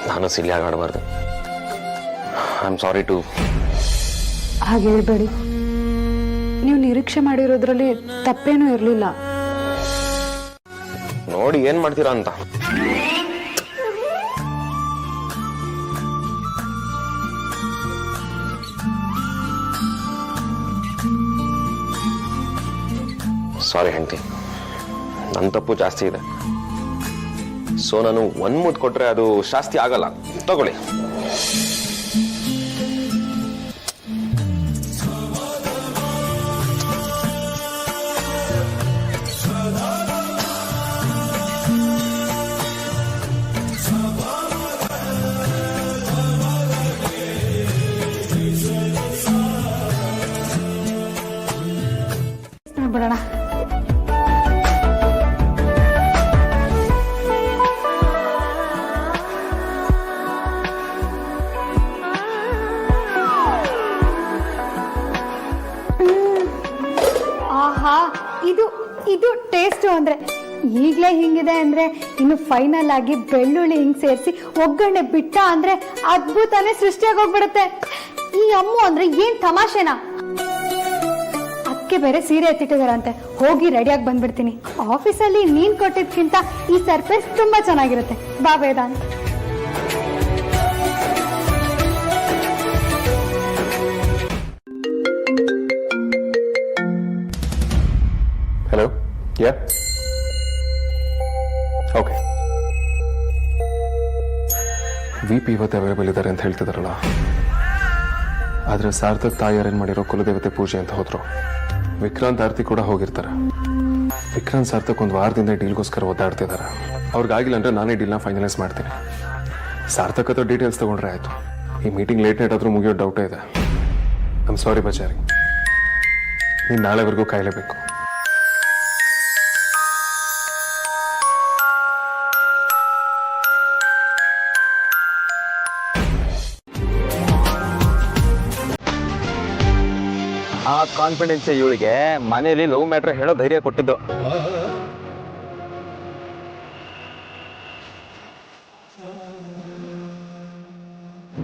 ನಾನು ಸಿಲಿಯಾಗಿ ಆಡಬಾರ್ದು. I am sorry too. ಹಾಗೆ ಹೇಳ್ಬೇಡಿ. ನೀವು ನಿರೀಕ್ಷೆ ಮಾಡಿರೋದ್ರಲ್ಲಿ ತಪ್ಪೇನೂ ಇರಲಿಲ್ಲ. ನೋಡಿ ಏನ್ ಮಾಡ್ತೀರಾ ಅಂತ. ಸಾರಿ ಹೆಂಡತಿ, ನನ್ನ ತಪ್ಪು ಜಾಸ್ತಿ ಇದೆ. ಸೊ ನಾನು ಒಂದ್ ಮುದ್ದು ಕೊಟ್ರೆ ಅದು ಶಾಸ್ತಿ ಆಗಲ್ಲ. ತಗೊಳ್ಳಿ. ಇದು ಟೇಸ್ಟು ಅಂದ್ರೆ ಈಗಲೇ ಹಿಂಗಿದೆ ಅಂದ್ರೆ ಇನ್ನು ಫೈನಲ್ ಆಗಿ ಬೆಳ್ಳುಳ್ಳಿ ಹಿಂಗ್ ಸೇರಿಸಿ ಒಗ್ಗರಣೆ ಬಿಟ್ಟ ಅಂದ್ರೆ ಅದ್ಭುತನೇ ಸೃಷ್ಟಿಯಾಗಿ ಹೋಗ್ಬಿಡುತ್ತೆ. ಈ ಅಮ್ಮು ಅಂದ್ರೆ ಏನ್ ತಮಾಷೆನಾ? ಅದಕ್ಕೆ ಬೇರೆ ಸೀರೆ ಎತ್ತಿಟ್ಟಿದಾರಂತೆ, ಹೋಗಿ ರೆಡಿಯಾಗಿ ಬಂದ್ಬಿಡ್ತೀನಿ. ಆಫೀಸಲ್ಲಿ ನೀನ್ ಕೊಟ್ಟಿದ್ಕಿಂತ ಈ ಸರ್ಪ್ರೈಸ್ ತುಂಬಾ ಚೆನ್ನಾಗಿರುತ್ತೆ. ಬಾ Vedant. Hello, yeah okay. V P ಇವತ್ತು ಅವೈಲೇಬಲ್ ಇದ್ದಾರೆ ಅಂತ ಹೇಳ್ತಿದಾರಲ್ಲ, ಆದ್ರೆ ಸಾರ್ಥಕ್ ತಾಯಿ ಅರೇಂಜ್ ಮಾಡಿರೋ ಕುಲದೇವತೆ ಪೂಜೆ ಅಂತ ಹೋದ್ರು. ವಿಕ್ರಾಂತ್ ಆರ್ತಿ ಕೂಡ ಹೋಗಿರ್ತಾರೆ. ವಿಕ್ರಾಂತ್ ಸಾರ್ಥಕ್ ಒಂದು ವಾರದಿಂದ ಡೀಲ್ಗೋಸ್ಕರ ಒದ್ದಾಡ್ತಿದ್ದಾರೆ. ಅವ್ರಿಗಾಗಿಲ್ಲ ಅಂದ್ರೆ ನಾನೇ ಡೀಲ್ನ ಫೈನಲೈಸ್ ಮಾಡ್ತೀನಿ. ಸಾರ್ಥಕ್ ಹತ್ರ ಡೀಟೇಲ್ಸ್ ತಗೊಂಡ್ರೆ ಆಯ್ತು. ಈ ಮೀಟಿಂಗ್ ಲೇಟ್ ನೈಟ್ ಆದ್ರೂ ಮುಗಿಯೋ ಡೌಟೇ ಇದೆ. ಐಮ್ ಸಾರಿ ಬಚಾರಿ, ನೀನು ನಾಳೆವರೆಗೂ ಕಾಯಲೇಬೇಕು. ಆ ಕಾನ್ಫಿಡೆನ್ಸ್ ಇವಳಿಗೆ ಮನೆಯಲ್ಲಿ ಲವ್ ಮ್ಯಾಟ್ರ್ ಹೇಳೋ ಧೈರ್ಯ ಕೊಟ್ಟಿದ್ದು.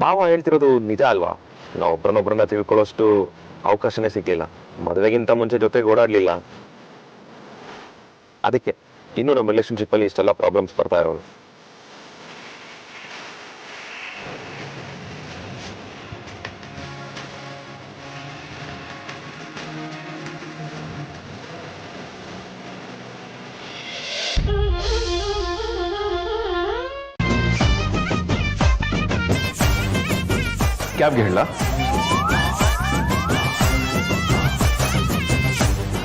ಭಾವ ಹೇಳ್ತಿರೋದು ನಿಜ ಅಲ್ವಾ? ನಾವು ಒಬ್ರನ್ನೊಬ್ರನ್ನ ತಿಳ್ಕೊಳ್ಳೋಷ್ಟು ಅವಕಾಶನೇ ಸಿಗ್ಲಿಲ್ಲ. ಮದುವೆಗಿಂತ ಮುಂಚೆ ಜೊತೆಗೆ ಓಡಾಡ್ಲಿಲ್ಲ. ಅದಕ್ಕೆ ಇನ್ನು ನಮ್ಮ ರಿಲೇಶನ್ಶಿಪ್ ಅಲ್ಲಿ ಇಷ್ಟೆಲ್ಲ ಪ್ರಾಬ್ಲಮ್ಸ್ ಬರ್ತಾ ಇರೋದು. ಕ್ಯಾಬ್ಗೆ ಹೇಳ.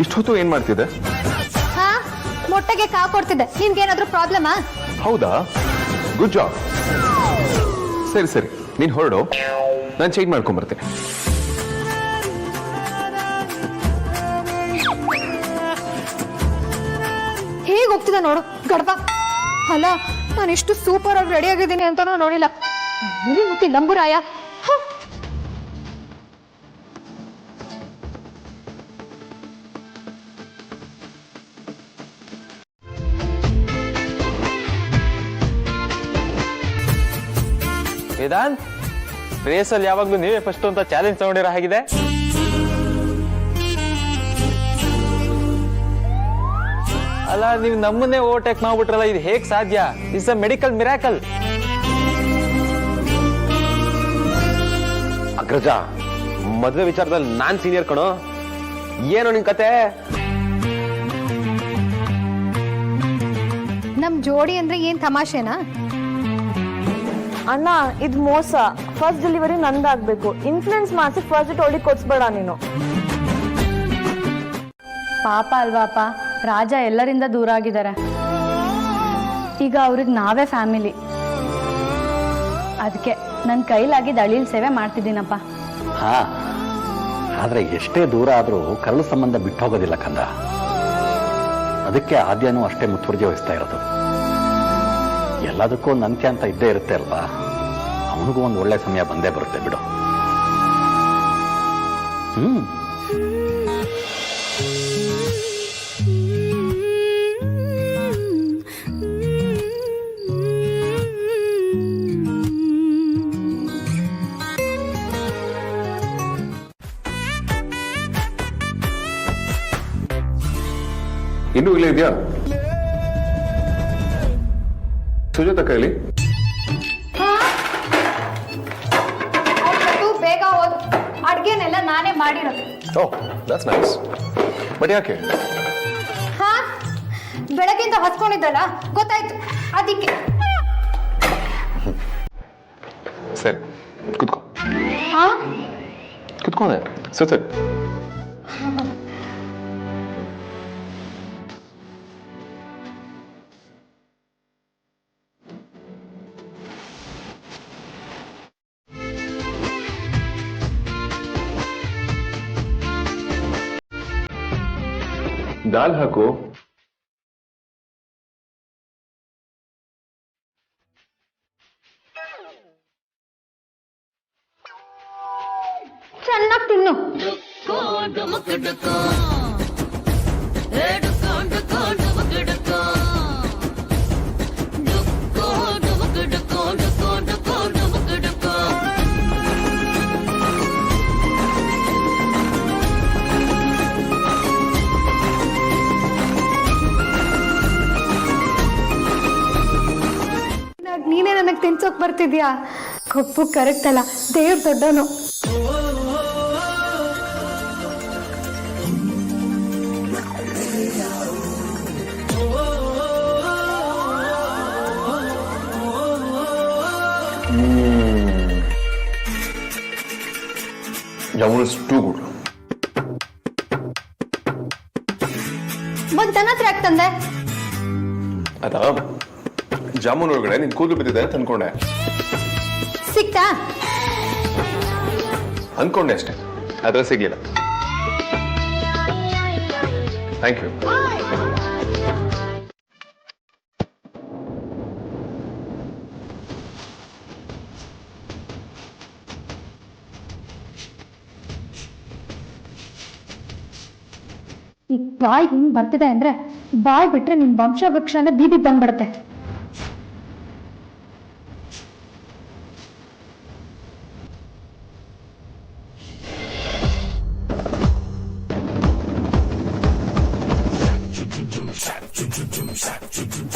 ಇಷ್ಟೊತ್ತು ಏನ್ ಮಾಡ್ತಿದ್ದೆ? ಹಾ, ಮೊಟ್ಟೆಗೆ ಕಾವು ಕೊಡ್ತಿದ್ದೆ. ನಿನ್ಗೇನಾದ್ರೂ ಪ್ರಾಬ್ಲಮಾ? ಹೌದಾ, ಗುಡ್ ಜಾಬ್. ಸರಿ ಸರಿ, ನೀನ್ ಹೊರಡು, ನಾನು ಚೇಂಜ್ ಮಾಡ್ಕೊಂಡ್ಬರ್ತೀನಿ. ಹೇಗೆ ಹೋಗ್ತಿದೆ ನೋಡು ಗಡ್ಬ. ಅಲ್ಲ, ನಾನು ಎಷ್ಟು ಸೂಪರ್ ಆಗಿ ರೆಡಿ ಆಗಿದ್ದೀನಿ ಅಂತ ನೋಡಿಲ್ಲ. ಮುತ್ತಿ ಲಂಬುರಾಯ. ವೇದಾಂತ್, ರೇಸಲ್ಲಿ ಯಾವಾಗ್ಲೂ ನೀವೇ ಫಸ್ಟ್ ಅಂತ ಚಾಲೆಂಜ್ ತಗೊಂಡಿರೋ ಹಾಗಿದೆ. ಅಲ್ಲ, ನೀವು ನಮ್ಮನ್ನೇ ಓವರ್ಟೇಕ್ ಮಾಡ್ಬಿಟ್ರಲ್ಲ, ಇದು ಹೇಗ್ ಸಾಧ್ಯ? It's a medical miracle. Agraja, ಮದುವೆ ವಿಚಾರದಲ್ಲಿ ನಾನ್ ಸೀನಿಯರ್ ಕಣೋ. ಏನೋ ನಿನ್ ಕತೆ? ನಮ್ ಜೋಡಿ ಅಂದ್ರೆ ಏನ್ ತಮಾಷೆನಾ? ಅಣ್ಣ, ಇದು ಮೋಸ. ಫಸ್ಟ್ ಡೆಲಿವರಿ ನಂದಾಗ್ಬೇಕು. ಇನ್ಫ್ಲೂಯೆನ್ಸ್ ಮಾಡಿಸಿ ಫಸ್ಟ್ ಡೇಟ್ ಅವಳಿಗೆ ಕೊಡ್ಸ್ಬೇಡ ನೀನು. ಪಾಪ ಅಲ್ವಾಪ, ರಾಜ ಎಲ್ಲರಿಂದ ದೂರ ಆಗಿದ್ದಾರೆ. ಈಗ ಅವ್ರಿಗೆ ನಾವೇ ಫ್ಯಾಮಿಲಿ. ಅದಕ್ಕೆ ನನ್ನ ಕೈಲಾಗಿದ್ದ ಅಳಿಲ್ ಸೇವೆ ಮಾಡ್ತಿದ್ದೀನಪ್ಪ. ಹಾ, ಆದ್ರೆ ಎಷ್ಟೇ ದೂರ ಆದ್ರೂ ಕರಳು ಸಂಬಂಧ ಬಿಟ್ಟು ಹೋಗೋದಿಲ್ಲ ಕಂದ. ಅದಕ್ಕೆ ಆದ್ಯನೂ ಅಷ್ಟೇ ಮುತುವರ್ಜಿ ವಹಿಸ್ತಾ ಇರೋದು. ಎಲ್ಲದಕ್ಕೂ ಒಂದು ಅಂತ್ಯ ಅಂತ ಇದ್ದೇ ಇರುತ್ತೆ ಅಲ್ವಾ? ಅವನಿಗೂ ಒಂದು ಒಳ್ಳೆ ಸಮಯ ಬಂದೇ ಬರುತ್ತೆ ಬಿಡು. ಇನ್ನೂ ಇಲ್ಲೇ ಇದೆಯಾ ಸುಜಾತ ಕೈಲಿ? ಬೇಗ ಹೋದು. ಅಡ್ಗೆನೆಲ್ಲ ನಾನೇ ಮಾಡಿರೋದು. ಓಹ್, ದಟ್ಸ್ ನೈಸ್. ಬಟ್ ಯಾಕೆ? ಹಾ, ಬೆಳಗಿಂದ ಹಸ್ಕೊಂಡಿದ್ದಲ್ಲ, ಗೊತ್ತಾಯ್ತು ಅದಕ್ಕೆ. ಸರಿ, ಕುತ್ಕೋ. ಹಾ, ಕುತ್ಕೊಂಡೆ. ಸರಿ. ದಾಲ್ ಹಾಕು. ಚೆನ್ನಾಗಿ ತಿನ್ನು. ಮರ್ತಿದ್ಯಾ? ಕಪ್ಪು ಕರೆಕ್ಟ್ ಅಲ್ಲ, ದೇವ್ರ ದೊಡ್ಡನು. Jamun is too good. ಮತ್ತೆ ನನ್ನ ಹತ್ರ ಯಾಕೆ ತಂದೆ? ಅದಾ ಜಾಮೂನ್ ಒಳಗಡೆ ನಿನ್ ಕೂದಲು ಬಿದ್ದಿದೆ ಅಂತ ಅನ್ಕೊಂಡೆ. ಸಿಕ್ತಾ? ಅನ್ಕೊಂಡೆ ಅಷ್ಟೇ, ಆದ್ರೆ ಸಿಗ್ಲಿಲ್ಲ. Thank you. ಈ ಬಾಯ್ ಹಿಂಗ್ ಬರ್ತಿದೆ ಅಂದ್ರೆ ಬಾಯ್ ಬಿಟ್ರೆ ನಿನ್ ವಂಶ ವೃಕ್ಷನೇ ಬೀದಿ ಬಂದ್ಬಿಡುತ್ತೆ.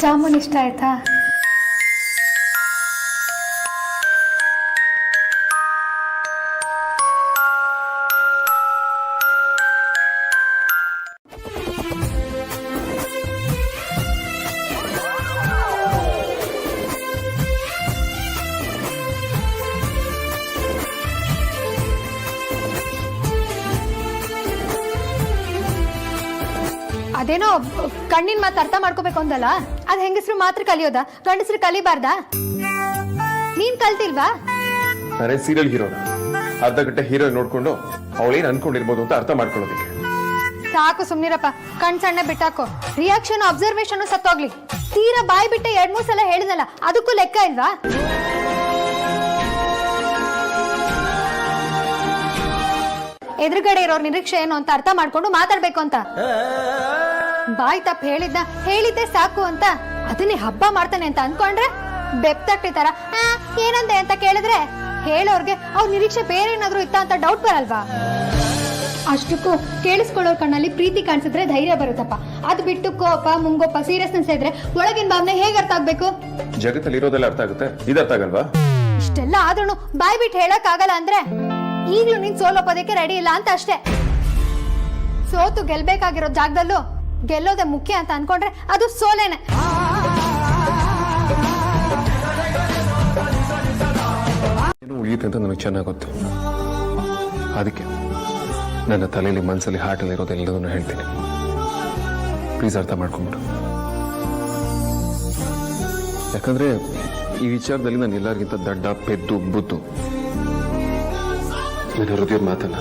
ಜಾಮೂನ್ ಇಷ್ಟ ಆಯ್ತಾ? ಅದೇನೋ ಕಣ್ಣಿನ ಮಾತು ಅರ್ಥ ಮಾಡ್ಕೋಬೇಕು ಅಂದಲ್ಲ, ಅದ್ ಹೆಂಗಸ್ರು ಮಾತ್ರ ಕಲಿಯೋದ, ಗಂಡಸ್ರು ಕಲಿಬಾರ್ದಾ? ನೀನ್ ಕಲ್ತಿಲ್ವಾ? ನಾನೇ ಸೀರಿಯಲ್ ಹೀರೋನ, ಅರ್ಧ ಗಂಟೆ ಹೀರೋ ನೋಡ್ಕೊಂಡು ಅವಳೇನ್ ಅನ್ಕೊಂಡಿರ್ಬೋದು ಅಂತ ಅರ್ಥ ಮಾಡ್ಕೊಳ್ಳೋದಕ್ಕೆ. ಸಾಕು ಸುಮ್ನಿರಪ್ಪ, ಕಣ್ ಸಣ್ಣ ಬಿಟ್ಟಾಕೋ. Reaction observation ಸತ್ತೋಗ್ಲಿ. ತೀರಾ ಬಾಯ್ ಬಿಟ್ಟೆ 2-3 ಸಲ ಹೇಳಿದ್ನಲ್ಲ, ಅದಕ್ಕೂ ಲೆಕ್ಕ ಇಲ್ವಾ? ಎದುರುಗಡೆ ಇರೋರ್ ನಿರೀಕ್ಷೆ ಏನು ಅಂತ ಅರ್ಥ ಮಾಡ್ಕೊಂಡು ಮಾತಾಡ್ಬೇಕು ಅಂತ. ಬಾಯ್ ತಪ್ಪ ಹೇಳಿದ್ದೆ ಸಾಕು ಅಂತ ಅದನ್ನೇ ಹಬ್ಬ ಮಾಡ್ತಾನೆ ಅಂತ ಅನ್ಕೊಂಡ್ರೆ ಬೆಪ್ತಟ್ಟಿತಾರ ಏನಂದೆ ಅಂತ ಕೇಳಿದ್ರೆ ಹೇಳೋರ್ಗೆ ಅವ್ರ ನಿರೀಕ್ಷೆ ಬೇರೆ ಏನಾದ್ರು ಇತ್ತ ಅಂತ ಡೌಟ್ ಬರಲ್ವಾ? ಅಷ್ಟಕ್ಕೂ ಕೇಳಿಸ್ಕೊಳ್ಳೋರ್ ಕಣ್ಣಲ್ಲಿ ಪ್ರೀತಿ ಕಾಣಿಸಿದ್ರೆ ಧೈರ್ಯ ಬರುತ್ತಪ್ಪ. ಅದ್ ಬಿಟ್ಟು ಕೋಪ, ಮುಂಗೋಪ, ಸೀರಿಯಸ್ನೆಸ್ ಇದ್ರೆ ಒಳಗಿನ ಭಾವನೆ ಹೇಗೆ ಅರ್ಥ ಆಗ್ಬೇಕು? ಜಗತ್ತಲ್ಲಿ ಇರೋದೆಲ್ಲ ಅರ್ಥ ಆಗುತ್ತೆ, ಇದು ಅರ್ಥ ಆಗಲ್ವಾ? ಇಷ್ಟೆಲ್ಲ ಆದ್ರೂ ಬಾಯ್ ಬಿಟ್ಟು ಹೇಳಕ್ ಆಗಲ್ಲ ಅಂದ್ರೆ ಈಗ್ಲೂ ನೀನ್ ಸೋಲೋಪೋದಕ್ಕೆ ರೆಡಿ ಇಲ್ಲ ಅಂತ ಅಷ್ಟೇ. ಸೋತು ಗೆಲ್ಬೇಕಾಗಿರೋ ಜಾಗದಲ್ಲೂ ಗೆಲ್ಲೋದೇ ಮುಖ್ಯ ಅಂತ ಅನ್ಕೊಂಡ್ರೆ ಅದು ಸೋಲೇನೆ. ಏನು ಉಳಿಯುತ್ತೆ ಅಂತ ನನಗೆ ಚೆನ್ನಾಗಿ ಗೊತ್ತು. ಅದಕ್ಕೆ ನನ್ನ ತಲೆಯಲ್ಲಿ ಮನಸ್ಸಲ್ಲಿ ಹಾರ್ಟಲ್ಲಿ ಇರೋದೆಲ್ಲದನ್ನು ಹೇಳ್ತೀನಿ. ಪ್ಲೀಸ್ ಅರ್ಥ ಮಾಡ್ಕೊಂಬಿಡು. ಯಾಕಂದ್ರೆ ಈ ವಿಚಾರದಲ್ಲಿ ನಾನು ಎಲ್ಲರಿಗಿಂತ ದಡ್ಡ, ಪೆದ್ದು, ಬುದ್ದು. ನನ್ನ ಹೃದಯದ ಮಾತನ್ನ,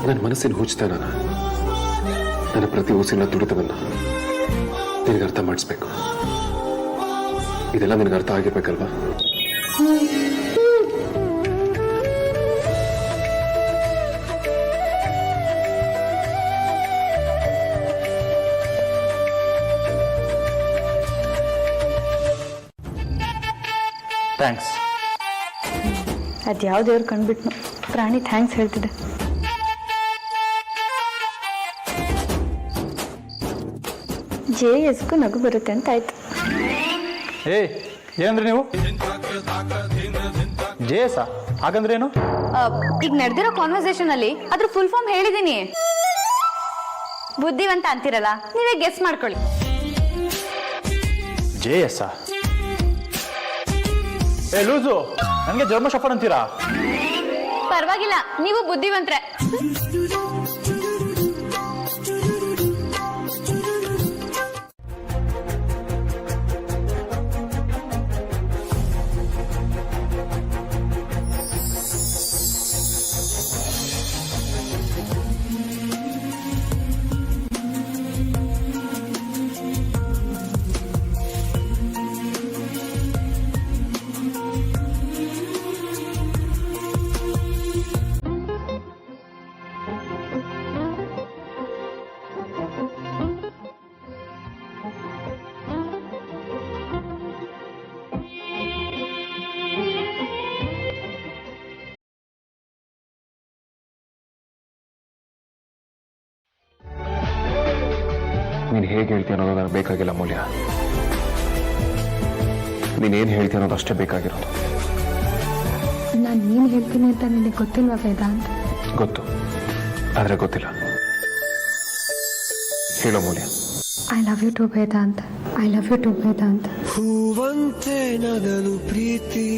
ನನ್ನ ಮನಸ್ಸಿನ ಹುಚ್ಚತನ, ನನ್ನ ಪ್ರತಿ ಉಸಿರಿನ ತುಡಿತವನ್ನ ನಿನಗೆ ಅರ್ಥ ಮಾಡಿಸ್ಬೇಕು. ಇದೆಲ್ಲ ನಿನಗೆ ಅರ್ಥ ಆಗಿರ್ಬೇಕಲ್ವಾ? ಥ್ಯಾಂಕ್ಸ್. ಅದ್ಯಾವ ದೇವ್ರು ಕಂಡ್ಬಿಟ್ನು, ಪ್ರಾಣಿ ಥ್ಯಾಂಕ್ಸ್ ಹೇಳ್ತಿದೆ. JSಗೂ ನಗು ಬರುತ್ತೆ ಅಂತ ಆಯ್ತು. ಏನಂದ್ರೆ ನೀವು JS ಹಾಗಂದ್ರೆ ಏನು? ಈಗ ನಡೆದಿರೋ ಕಾನ್ವರ್ಸೇಷನ್ ಅಲ್ಲಿ ಅದ್ರ ಫುಲ್ ಫಾರ್ಮ್ ಹೇಳಿದೀನಿ. ಬುದ್ಧಿವಂತ ಅಂತಿರಲ್ಲ, ನೀವೇ ಗೆಸ್ ಮಾಡ್ಕೊಳ್ಳಿ. JS ಲೂಸು, ನನಗೆ ಜರ್ಮ ಶಫರ್ ಅಂತೀರಾ? ಪರವಾಗಿಲ್ಲ, ನೀವು ಬುದ್ಧಿವಂತ್ರೆ. ನೀನು ಹೇಗೆ ಹೇಳ್ತೀಯ ಅನ್ನೋದು ನನಗೆ ಬೇಕಾಗಿಲ್ಲ. ಮೌಲ್ಯ, ನೀನೇನು ಹೇಳ್ತೀಯ ಅನ್ನೋದು ಅಷ್ಟೇ ಬೇಕಾಗಿರೋದು. ನಾನು ಏನು ಹೇಳ್ತೀನಿ ಅಂತ ನಿನಗೆ ಗೊತ್ತಿಲ್ವಾ ವೇದಾಂತ್? ಗೊತ್ತು, ಆದರೆ ಗೊತ್ತಿಲ್ಲ. ಹೇಳೋ ಮೂಲ್ಯ. I love you too Vedant. I love you too Vedant. ಹೂವಂತೆ ನಗಲು ಪ್ರೀತಿ,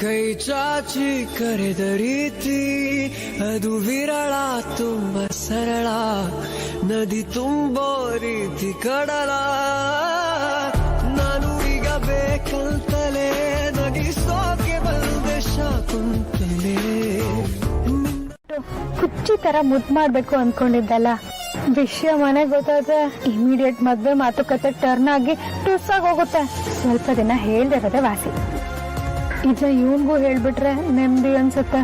ಕೈ ಚಾಚಿ ಕರೆದ ರೀತಿ, ಅದು ವಿರಳ ತುಂಬ ಸರಳ, ನದಿ ತುಂಬೋ ರೀತಿ ಕಡಲ. ನಾನು ಈಗ ಬೇಕಂತಲೇ ನಗಿಸೋಕೆ ಬಂದೆ ಶಾಕುಂತಲೇ. ಕುಚ್ಚಿ ತರ ಮುದ್ದು ಮಾಡ್ಬೇಕು ಅನ್ಕೊಂಡಿದ್ದಲ್ಲ, ವಿಷಯ ಮನೆಗೆ ಗೊತ್ತಾದ್ರೆ ಇಮಿಡಿಯೇಟ್ ಮದ್ವೆ ಮಾತುಕತೆ ಟರ್ನ್ ಆಗಿ ಟುಸ್ ಆಗಿ ಹೋಗುತ್ತೆ. ಸ್ವಲ್ಪ ದಿನ ಹೇಳ್ದಿರೋದೆ ವಾಸಿ. ಇದನ್ನ ಇವನ್ಗೂ ಹೇಳ್ಬಿಟ್ರೆ ನೆಮ್ಮದಿ ಅನ್ಸುತ್ತೆ.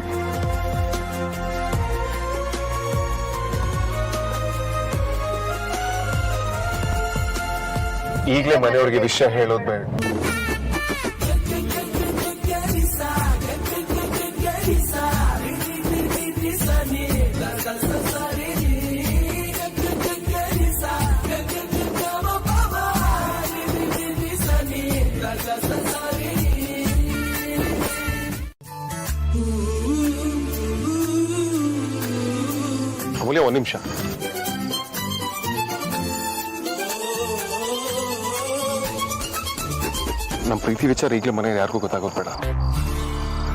ಈಗಲೇ ಮನೆಯವ್ರಿಗೆ ವಿಷಯ ಹೇಳೋದು ಬೇಡ. ಅಮೂಲ್ಯ, ಒಂದು ನಿಮಿಷ. ನಮ್ಮ ಪ್ರೀತಿ ವಿಚಾರ ಈಗಲೇ ಮನೆಯಲ್ಲಿ ಯಾರಿಗೂ ಗೊತ್ತಾಗೋದು ಬೇಡ.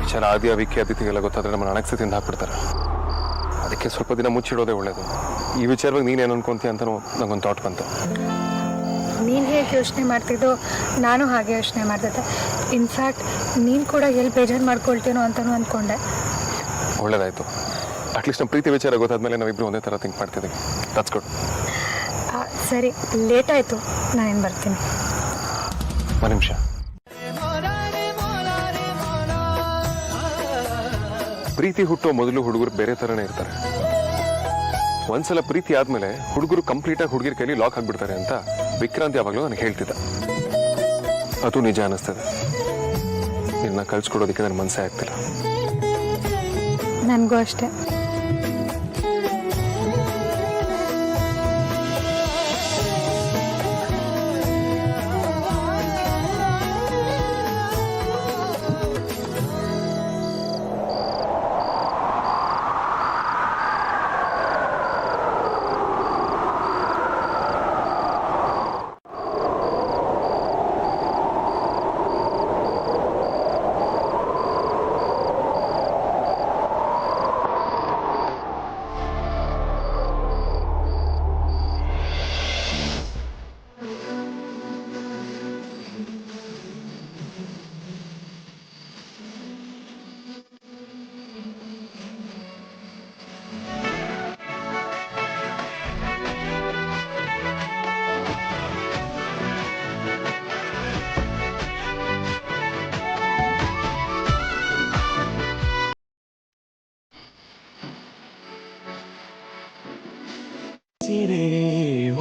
ವಿಚಾರ ಆದಿ ವಿಕ್ಕಿ ಅತಿಥಿಗೆಲ್ಲ ಗೊತ್ತಾದ್ರೆ ನಮ್ಮ ಅಣಕ್ಸತಿಯಿಂದ ಹಾಕ್ಬಿಡ್ತಾರೆ. ಅದಕ್ಕೆ ಸ್ವಲ್ಪ ದಿನ ಮುಚ್ಚಿಡೋದೇ ಒಳ್ಳೇದು. ಈ ವಿಚಾರವಾಗಿ ನೀನೇನು ಅನ್ಕೊಂತೀಯ ಅಂತ ನಂಗೊಂದು ಥಾಟ್ ಬಂತು. ನೀನು ಹೇಗೆ ಯೋಚನೆ ಮಾಡ್ತಿದ್ದೋ ನಾನು ಹಾಗೆ ಯೋಚನೆ ಮಾಡ್ತಿದ್ದೆ. ಇನ್ಫ್ಯಾಕ್ಟ್ ನೀನು ಕೂಡ ಎಲ್ಲಿ ಬೇಜಾರು ಮಾಡ್ಕೊಳ್ತೀನೋ ಅಂತಲೂ ಅಂದ್ಕೊಂಡೆ. ಒಳ್ಳೇದಾಯ್ತು. ಅಟ್ಲೀಸ್ಟ್ ನಮ್ಮ ಪ್ರೀತಿ ವಿಚಾರ ಗೊತ್ತಾದ್ಮೇಲೆ ನಾವಿಬ್ರು ಒಂದೇ ಥರ ಥಿಂಕ್ ಮಾಡ್ತಿದ್ದೀವಿ. That's good. ಸರಿ, ಲೇಟ್ ಆಯಿತು, ನಾನೇನು ಬರ್ತೀನಿ. ಒಂದು ನಿಮಿಷ. ಪ್ರೀತಿ ಹುಟ್ಟೋ ಮೊದಲು ಹುಡುಗರು ಬೇರೆ ಥರನೇ ಇರ್ತಾರೆ. ಒಂದ್ಸಲ ಪ್ರೀತಿ ಆದ್ಮೇಲೆ ಹುಡುಗರು ಕಂಪ್ಲೀಟಾಗಿ ಹುಡುಗಿರ ಕೈಲಿ ಲಾಕ್ ಆಗಿಬಿಡ್ತಾರೆ ಅಂತ ವಿಕ್ರಾಂತ್ ಯಾವಾಗಲೂ ನನಗೆ ಹೇಳ್ತಿದ್ದ. ಅದು ನಿಜ ಅನ್ನಿಸ್ತದೆ. ನಿನ್ನ ಕಳ್ಸಿಕೊಡೋದಕ್ಕೆ ನನ್ನ ಮನಸ್ಸೇ ಆಗ್ತಿಲ್ಲ. ನನಗೂ ಅಷ್ಟೇ. ಸಿರೆ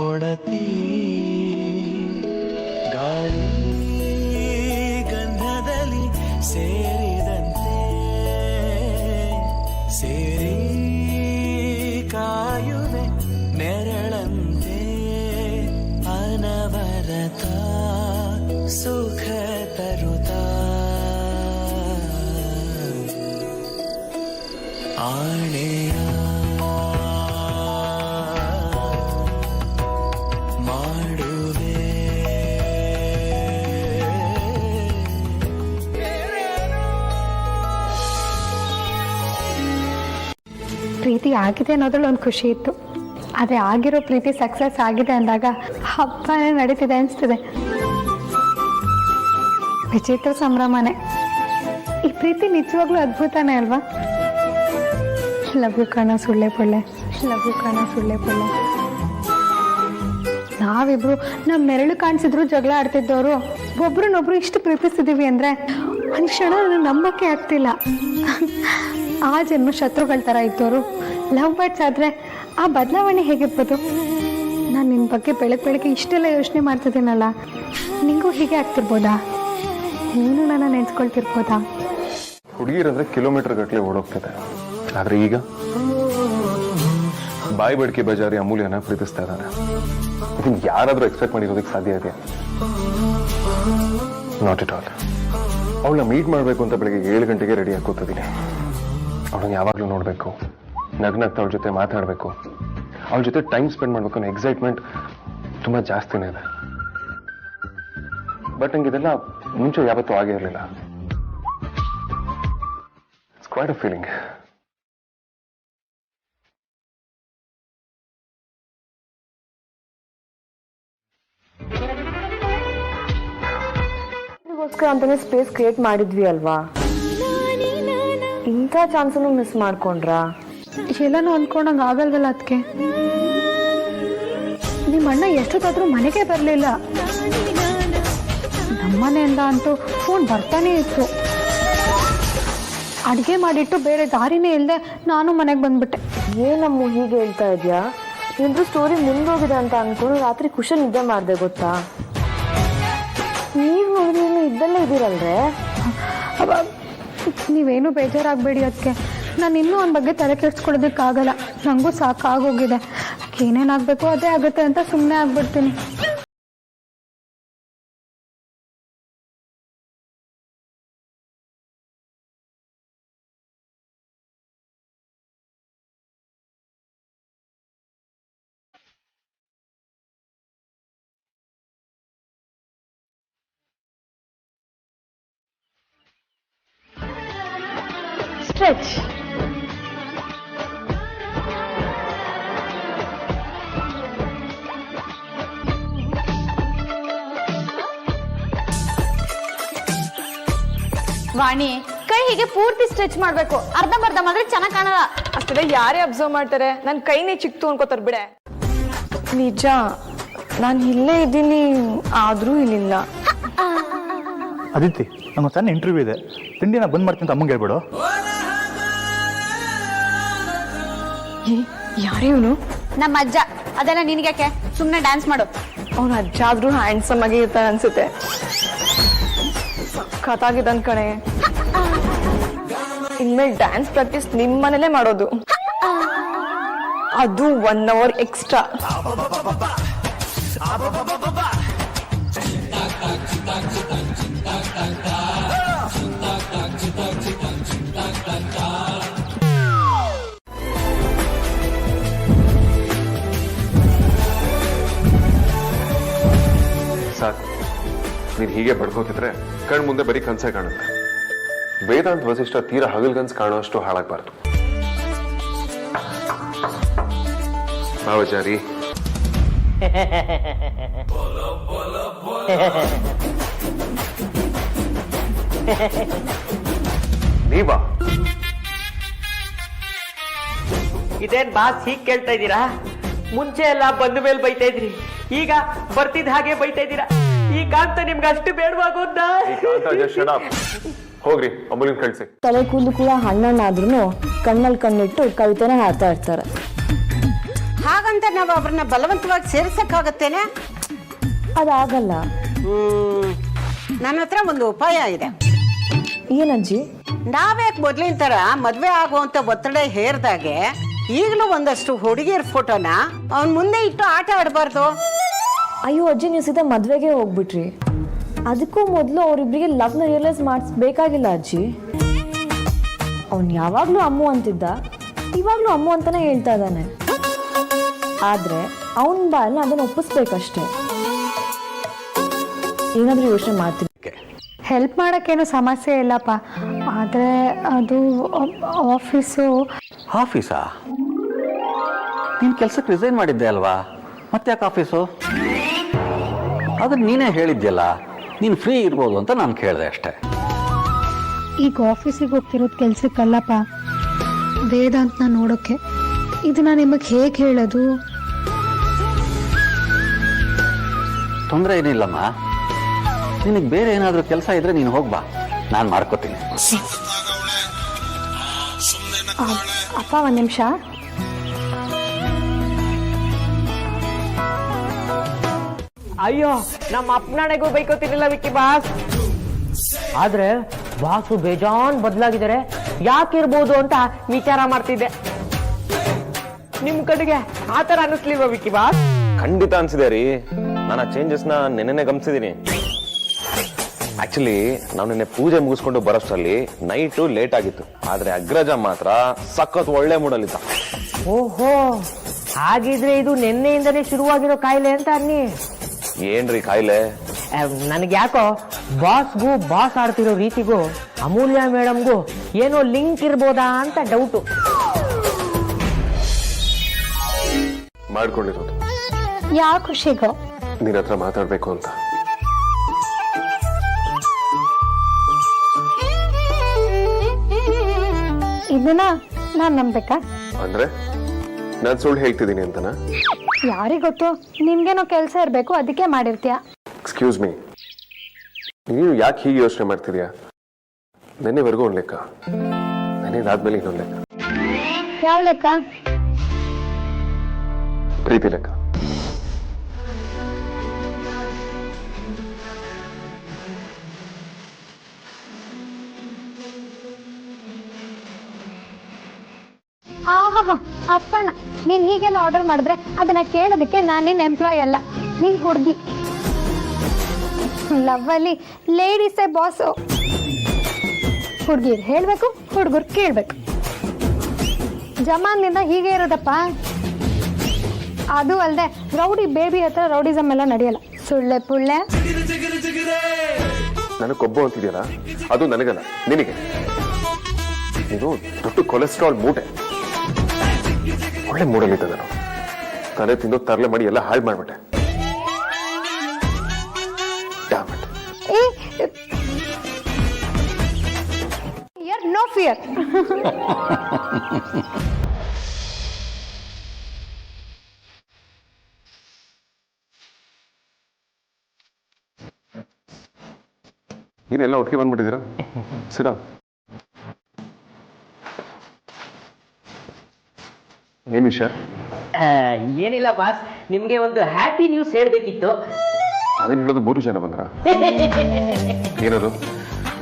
ಒಡತಿ ಗಾಳಿ ಗಂಧದಲ್ಲಿ ಸೇರಿದಂತೆ ಸೇರಿ ಕಾಯುವೆ ನೆರಳಂತೆ ಅನವರತ ಸುಖ ತರುತ್ತಾ ಆಣೆಯ ಪ್ರೀತಿ ಆಗಿದೆ ಅನ್ನೋದ್ರಲ್ಲಿ ಒಂದು ಖುಷಿ ಇತ್ತು. ಆದರೆ ಆಗಿರೋ ಪ್ರೀತಿ ಸಕ್ಸಸ್ ಆಗಿದೆ ಅಂದಾಗ ಹಬ್ಬನೇ ನಡೀತಿದೆ ಅನಿಸ್ತಿದೆ. ವಿಚಿತ್ರ ಸಂಭ್ರಮನೇ. ಈ ಪ್ರೀತಿ ನಿಜವಾಗ್ಲೂ ಅದ್ಭುತನೇ ಅಲ್ವಾ? ಲವ್ ಯು ಕಣ ಸುಳ್ಳೆ ಪೊಳ್ಳೆ, ಲವ್ ಯು ಕಣ ಸುಳ್ಳೆ ಪೊಳ್ಳೆ. ನಾವಿಬ್ರು ನಮ್ಮ ನೆರಳು ಕಾಣಿಸಿದ್ರು ಜಗಳ ಆಡ್ತಿದ್ದವರು ಒಬ್ರನ್ನೊಬ್ರು ಇಷ್ಟು ಪ್ರೀತಿಸಿದೀವಿ ಅಂದರೆ ಒಂದು ಕ್ಷಣ ನಂಬಕ್ಕೆ ಆಗ್ತಿಲ್ಲ. ಆ ಜನ್ಮ ಶತ್ರುಗಳ ಥರ ಇದ್ದವರು ಲವ್ ಬರ್ಡ್ಸ್ ಆದರೆ ಆ ಬದಲಾವಣೆ ಹೇಗಿರ್ಬೋದು? ನಾನು ನಿನ್ನ ಬಗ್ಗೆ ಬೆಳಗ್ಗೆ ಇಷ್ಟೆಲ್ಲ ಯೋಚನೆ ಮಾಡ್ತಿದ್ದೀನಲ್ಲ, ನಿಂಗೂ ಹೀಗೆ ಆಗ್ತಿರ್ಬೋದಾ? ನೀನು ನನ್ನ ನೆನೆಸ್ಕೊಳ್ತಿರ್ಬೋದಾ? ಹುಡುಗಿರಂದ್ರೆ ಕಿಲೋಮೀಟರ್ ಗಟ್ಟಲೆ ಓಡೋಗ್ತದೆ. ಆದ್ರೆ ಈಗ ಬಾಯಿ ಬಡಿಕೆ ಬಜಾರಿ ಅಮೂಲ್ಯನ ಪ್ರೀತಿಸ್ತಾ ಇದ್ದಾನೆ. ಯಾರಾದ್ರೂ ಎಕ್ಸ್ಪೆಕ್ಟ್ ಮಾಡಿರೋದಕ್ಕೆ ಸಾಧ್ಯ ಇದೆ? Not it all. ಅವಳನ್ನ ಮೀಟ್ ಮಾಡಬೇಕು ಅಂತ ಬೆಳಿಗ್ಗೆ 7 ಗಂಟೆಗೆ ರೆಡಿ ಆಗಿ ಕೂತಿದ್ದೀನಿ. ಅವಳನ್ನ ಯಾವಾಗಲೂ ನೋಡಬೇಕು, ನಗ್ನಗ್ತಾ ಅವಳ ಜೊತೆ ಮಾತಾಡಬೇಕು, ಅವಳ ಜೊತೆ ಟೈಮ್ ಸ್ಪೆಂಡ್ ಮಾಡಬೇಕು ಅನ್ನೋ ಎಕ್ಸೈಟ್ಮೆಂಟ್ ತುಂಬ ಜಾಸ್ತಿನೇ ಇದೆ. ಬಟ್ ನಂಗೆ ಇದೆಲ್ಲ ಮುಂಚೆ ಯಾವತ್ತೂ ಆಗೇ ಇರಲಿಲ್ಲ. It's quite a feeling. ಗೋಸ್ಕರ ಅಂತಾನೆ ಸ್ಪೇಸ್ ಕ್ರಿಯೇಟ್ ಮಾಡಿದ್ವಿ ಅಲ್ವಾ? ಇಂಥ ಚಾನ್ಸನ್ನು ಮಿಸ್ ಮಾಡ್ಕೊಂಡ್ರಾ? ಎಲ್ಲನೂ ಅಂದ್ಕೊಂಡಂಗೆ ಆಗಲ್ವಲ್ಲ ಅದಕ್ಕೆ. ನಿಮ್ಮ ಅಣ್ಣ ಎಷ್ಟೊತ್ತಾದ್ರೂ ಮನೆಗೆ ಬರಲಿಲ್ಲ. ನಮ್ಮನೆಯಿಂದ ಅಂತೂ ಫೋನ್ ಬರ್ತಾನೆ ಇತ್ತು. ಅಡುಗೆ ಮಾಡಿಟ್ಟು ಬೇರೆ ದಾರಿನೇ ಇಲ್ಲದೆ ನಾನು ಮನೆಗೆ ಬಂದ್ಬಿಟ್ಟೆ. ಏನಮ್ಮ ಹೀಗೆ ಹೇಳ್ತಾ ಇದೆಯಾ? ನಿಂದು ಸ್ಟೋರಿ ಮುಂದೋಗಿದೆ ಅಂತ ಅನ್ಕೊಂಡು ರಾತ್ರಿ ಖುಷಿ ನಿದ್ದೆ ಮಾಡಿದೆ ಗೊತ್ತಾ? ನೀವು ನೋಡಿದ್ರೆ ಇದ್ದಲ್ಲೇ ಇದ್ದೀರಲ್ರೇ. ನೀವೇನು ಬೇಜಾರಾಗಬೇಡಿ ಅದಕ್ಕೆ. ನಾನು ಇನ್ನೂ ಅವನ ಬಗ್ಗೆ ತಲೆ ಕೆಡಿಸ್ಕೊಳ್ಳೋದಕ್ಕಾಗಲ್ಲ. ನನಗೂ ಸಾಕಾಗೋಗಿದೆ. ಏನೇನಾಗಬೇಕು ಅದೇ ಆಗುತ್ತೆ ಅಂತ ಸುಮ್ಮನೆ ಆಗ್ಬಿಡ್ತೀನಿ. ಸ್ಟ್ರೆಚ್. ವಾಣಿ, ಕೈ ಹೀಗೆ ಪೂರ್ತಿ ಸ್ಟ್ರೆಚ್ ಮಾಡ್ಬೇಕು. ಅರ್ಧಂಬರ್ಧ ಮಾಡಿದ್ರೆ ಚೆನ್ನಾಗಿ ಕಾಣಲ್ಲ. ಅಷ್ಟೆಲ್ಲ ಯಾರೇ ಅಬ್ಸರ್ವ್ ಮಾಡ್ತಾರೆ? ನನ್ನ ಕೈನೇ ಚಿಕ್ತು ಅನ್ಕೋತಾರೆ ಬಿಡೆ. ನಿಜ, ನಾನು ಇಲ್ಲೇ ಇದ್ದೀನಿ, ಆದ್ರೂ ಇಲ್ಲಿಲ್ಲ. ಅದಿತಿ, ನಂಗೊಂದು ಸಣ್ಣ ಇಂಟರ್ವ್ಯೂ ಇದೆ. ತಿಂಡಿನ ಬಂದ್ ಮಾಡ್ತೀನಿ ಅಂತ ಅಮ್ಮಂಗೆ ಹೇಳ್ಬಿಡು. ಯಾರೇ ಇವನು? ನಮ್ಮ ಅಜ್ಜ. ಅದೆಲ್ಲ ನಿನಗ್ಯಾಕೆ? ಸುಮ್ಮನೆ ಡ್ಯಾನ್ಸ್ ಮಾಡು. ಅವನ ಅಜ್ಜ ಆದ್ರೂ ಹ್ಯಾಂಡ್ಸಮ್ ಆಗಿ ಇರ್ತಾನೆ ಅನ್ಸುತ್ತೆ. ಸಖತ್ತಾಗಿದ್ದಾನ್ ಕಣೆ. ಇನ್ಮೇಲೆ ಡ್ಯಾನ್ಸ್ ಪ್ರಾಕ್ಟೀಸ್ ನಿಮ್ಮ ಮನೇಲೆ ಮಾಡೋದು, ಅದು 1 hour ಎಕ್ಸ್ಟ್ರಾ. ಸಾಕು, ನೀನು ಹೀಗೆ ಬಡ್ಕೋತಿದ್ರೆ ಕಣ್ ಮುಂದೆ ಬರೀ ಕನ್ಸೇ ಕಾಣುತ್ತೆ. ವೇದಾಂತ್ ವಸಿಷ್ಠ ತೀರಾ ಹಗಲ್ಗನ್ಸ್ ಕಾಣುವಷ್ಟು ಹಾಳಾಗಬಾರ್ದು. ಭಾವಚಾರಿ, ನೀವಾ? ಇದೇನ್ ಬಾಸ್ ಹೀಗ್ ಕೇಳ್ತಾ ಇದ್ದೀರಾ? ಮುಂಚೆ ಎಲ್ಲ ಬಂದ ಮೇಲೆ ಬೈತಾ ಇದ್ರಿ, ಈಗ ಬರ್ತಿದ್ ಹಾಗೆ ಬೈತಾ ಇದ್ದೀರಾ. ಈ ಕಾಂತ ನಿಮ್ಗೆ ಅಷ್ಟು ಬೇಡವಾಗೋದ? ಹೋಗ್ರಿ, ಅಮೂಲ್ಯನ್ ಕಳ್ಸಿ. ತಲೆ ಕೂದಲು ಕೂಡ ಹಣ್ಣಾದ್ರೂ ಕಣ್ಣಲ್ಲಿ ಕಣ್ಣಿಟ್ಟು ಕವಿತೆನ ಹಾಡ್ತಾ ಇರ್ತಾರೆ. ಹಾಗಂತ ನಾವು ಅವ್ರನ್ನ ಬಲವಂತವಾಗಿ ಸೇರ್ಸಕ್ಕಾಗತ್ತೇನೆ? ಅದಾಗಲ್ಲ. ನನ್ನ ಹತ್ರ ಒಂದು ಉಪಾಯ ಇದೆ. ಏನಜ್ಜಿ? ನಾವೇ ಮೊದ್ಲಿನ ತರ ಮದ್ವೆ ಆಗುವಂತ ಒತ್ತಡ ಹೇರ್ದಾಗೆ ಈಗಲೂ ಒಂದಷ್ಟು ಹುಡುಗಿಯರ್ ಫೋಟೋನ ಅವನ್ ಮುಂದೆ ಇಟ್ಟು ಆಟ ಆಡಬಾರ್ದು. ಅಯ್ಯೋ ಅಜ್ಜಿ, ನೀವು ಸೀದಾ ಮದ್ವೆಗೆ ಹೋಗ್ಬಿಟ್ರಿ. ಅದಕ್ಕೂ ಮೊದಲು ಅವರಿಬ್ಬರಿಗೆ ಲವ್ನ ರಿಯಲೈಸ್ ಮಾಡಿಸ್ಬೇಕಾಗಿಲ್ಲ ಅಜ್ಜಿ. ಅವನ್ ಯಾವಾಗ್ಲೂ ಅಮ್ಮು ಅಂತಿದ್ದ, ಇವಾಗ್ಲೂ ಅಮ್ಮು ಅಂತಾನೆ ಹೇಳ್ತಾ ಇದ್ದಾನೆ. ಆದ್ರೆ ಅವನ್ ಬಾಯಲ್ಲಿ ಅದನ್ನ ಒಪ್ಪಿಸ್ಬೇಕಷ್ಟೇ. ಏನಾದ್ರೂ ಯೋಚನೆ ಮಾಡ್ತೀನಿ. ಹೆಲ್ಪ್ ಮಾಡೋಕ್ಕೇನು ಸಮಸ್ಯೆ ಇಲ್ಲಪ್ಪ. ಆದರೆ ಅದು ಆಫೀಸಾ? ನೀನು ಕೆಲ್ಸಕ್ಕೆ ರಿಸೈನ್ ಮಾಡಿದ್ದೆ ಅಲ್ವಾ? ಮತ್ತೆ ಯಾಕೆ ಆಫೀಸು? ಅದನ್ನ ನೀನೇ ಹೇಳಿದ್ಯಲ್ಲ, ನೀನು ಫ್ರೀ ಇರ್ಬೋದು ಅಂತ ನಾನು ಕೇಳಿದೆ ಅಷ್ಟೇ. ಈಗ ಆಫೀಸಿಗೆ ಹೋಗ್ತಿರೋದು ಕೆಲ್ಸಕ್ಕಲ್ಲಪ್ಪ, ವೇದಾಂತನ ನೋಡೋಕ್ಕೆ. ಇದನ್ನ ನಿಮಗೆ ಹೇಗೆ ಹೇಳೋದು? ತೊಂದರೆ ಏನಿಲ್ಲಮ್ಮ. ನಿನಗೆ ಬೇರೆ ಏನಾದರೂ ಕೆಲಸ ಇದ್ರೆ ನೀನು ಹೋಗ್ಬಾ, ನಾನು ಮಾಡ್ಕೋತೀನಿ. ಅಪ್ಪ, ಒಂದು ನಿಮಿಷ. ಅಯ್ಯೋ, ನಮ್ಮ ಅಪ್ಪನಾಣೆಗೂ ಬೈಕೋತಿರ್ಲಿಲ್ಲ ವಿಕ್ಕಿ ಬಾಸ್. ಆದ್ರೆ ಬಾಸು ಬೇಜಾನ್ ಬದಲಾಗಿದ್ದಾರೆ. ಯಾಕಿರ್ಬೋದು ಅಂತ ವಿಚಾರ ಮಾಡ್ತಿದ್ದೆ. ನಿಮ್ ಕಡೆಗೆ ಆತರ ಅನಿಸ್ಲಿಲ್ವಾ ವಿಕ್ಕಿ ಬಾಸ್? ಖಂಡಿತ ಅನ್ಸಿದೆ ರೀ. ನಾನು ಆ ಚೇಂಜಸ್ ನ ನೆನ್ನೆ ಗಮನಿಸಿದೀನಿ. ಆಕ್ಚುಲಿ ನಾವು ನಿನ್ನೆ ಪೂಜೆ ಮುಗಿಸ್ಕೊಂಡು ಬರೋಷ್ಟರಲ್ಲಿ ನೈಟು ಲೇಟ್ ಆಗಿತ್ತು, ಆದ್ರೆ ಅಗ್ರಜ ಮಾತ್ರ ಸಖತ್ ಒಳ್ಳೆ ಮೂಡಲ್ಲಿದ್ದ. ಓಹೋ, ಹಾಗಿದ್ರೆ ಇದು ನಿನ್ನೆಯಿಂದನೇ ಶುರುವಾಗಿರೋ ಕಾಯಿಲೆ ಅಂತ ಅನ್ನಿ. ಏನ್ರಿ ಕಾಯಿಲೆ? ನನಗೆ ಯಾಕೋ ಬಾಸ್ಗೂ ಬಾಸ್ ಆಡ್ತಿರೋ ರೀತಿಗೂ ಅಮೂಲ್ಯ ಮೇಡಮ್ಗೂ ಏನೋ ಲಿಂಕ್ ಇರ್ಬೋದಾ ಅಂತ ಡೌಟು. ಮಾಡ್ಕೊಂಡಿರೋದು ಯಾವ ಖುಷಿಗೋ ನಿನ್ನ ಹತ್ರ ಮಾತಾಡ್ಬೇಕು ಅಂತ. ಇದನ್ನ ನಾನ್ ನಂಬೇಕಾ? ಅಂದ್ರೆ ನಾನ್ ಸುಳ್ಳು ಹೇಳ್ತಿದ್ದೀನಿ ಅಂತನಾ? ಯಾರಿಗೊತ್ತು, ನಿನ್ಗೇನೋ ಕೆಲಸ ಇರ್ಬೇಕು ಅದಕ್ಕೆ ಮಾಡಿರ್ತೀಯ. ಎಕ್ಸ್ಕ್ಯೂಸ್ ಮೀ, ನೀನು ಯಾಕೆ ಹೀಗೆ ಯೋಚನೆ ಮಾಡ್ತಿದ್ಯಾ? ನೆನ್ನೆವರೆಗೂ ಒಂದು ಲೆಕ್ಕ, ನೆನ್ನೆದಾದ್ಮೇಲೆ ಇನ್ನೊಂದು ಲೆಕ್ಕ. ಯಾವ ಲೆಕ್ಕ? ಪ್ರೀತಿ ಲೆಕ್ಕ. ಅಪ್ಪಣ್ಣ, ನೀನ್ ಹೀಗೆಲ್ಲ ಆರ್ಡರ್ ಮಾಡಿದ್ರೆ ಅದನ್ನ ಕೇಳೋದಕ್ಕೆ ನಾನು ನಿನ್ ಎಂಪ್ಲಾಯ್ ಅಲ್ಲ, ನೀನ್ ಹುಡುಗಿ. ಲವ್ ಅಲ್ಲಿ ಲೇಡೀಸೇ ಬಾಸು. ಹುಡುಗಿರ್ ಹೇಳ್ಬೇಕು, ಹುಡುಗರು ಕೇಳ್ಬೇಕು. ಜಮಾನ್ನಿಂದ ಹೀಗೆ ಇರೋದಪ್ಪ. ಅದು ಅಲ್ಲದೆ ರೌಡಿ ಬೇಬಿ ಹತ್ರ ರೌಡಿಸಮ್ ಎಲ್ಲ ನಡೆಯಲ್ಲ. ಸುಳ್ಳೆ ಪುಳ್ಳೆ. ನನಗೆ ಕೊಬ್ಬು ಅಂತಿದೆಯಲ್ಲ, ಅದು ನನಗಲ್ಲ, ನಿನಗೆ. ನೀನು ದೊಡ್ಡ ಕೊಲೆಸ್ಟ್ರಾಲ್ ಮೂಟೆ. ಒಳ್ಳೆ ಮೂಡಲ್ಲಿದ್ದ ನಾನು ತಲೆ ತಿಂದು ತರಲೆ ಮಾಡಿ ಎಲ್ಲ ಹಾಳು ಮಾಡ್ಬಿಟ್ಟೆ. No fear. ನೀನೆಲ್ಲ ಒಟ್ಟಿಗೆ ಬಂದ್ಬಿಟ್ಟಿದ್ದೀರಾ? ಸಿರಾ, ಏನ್ ವಿಷಯ? ಏನಿಲ್ಲ ಬಾಸ್, ನಿಮ್ಗೆ ಒಂದು ಹ್ಯಾಪಿ ನ್ಯೂಸ್ ಹೇಳ್ಬೇಕಿತ್ತು. ಅದೇನು ಹೇಳೋದು, 3 ಜನ ಬಂದ್ರ? ಏನದು?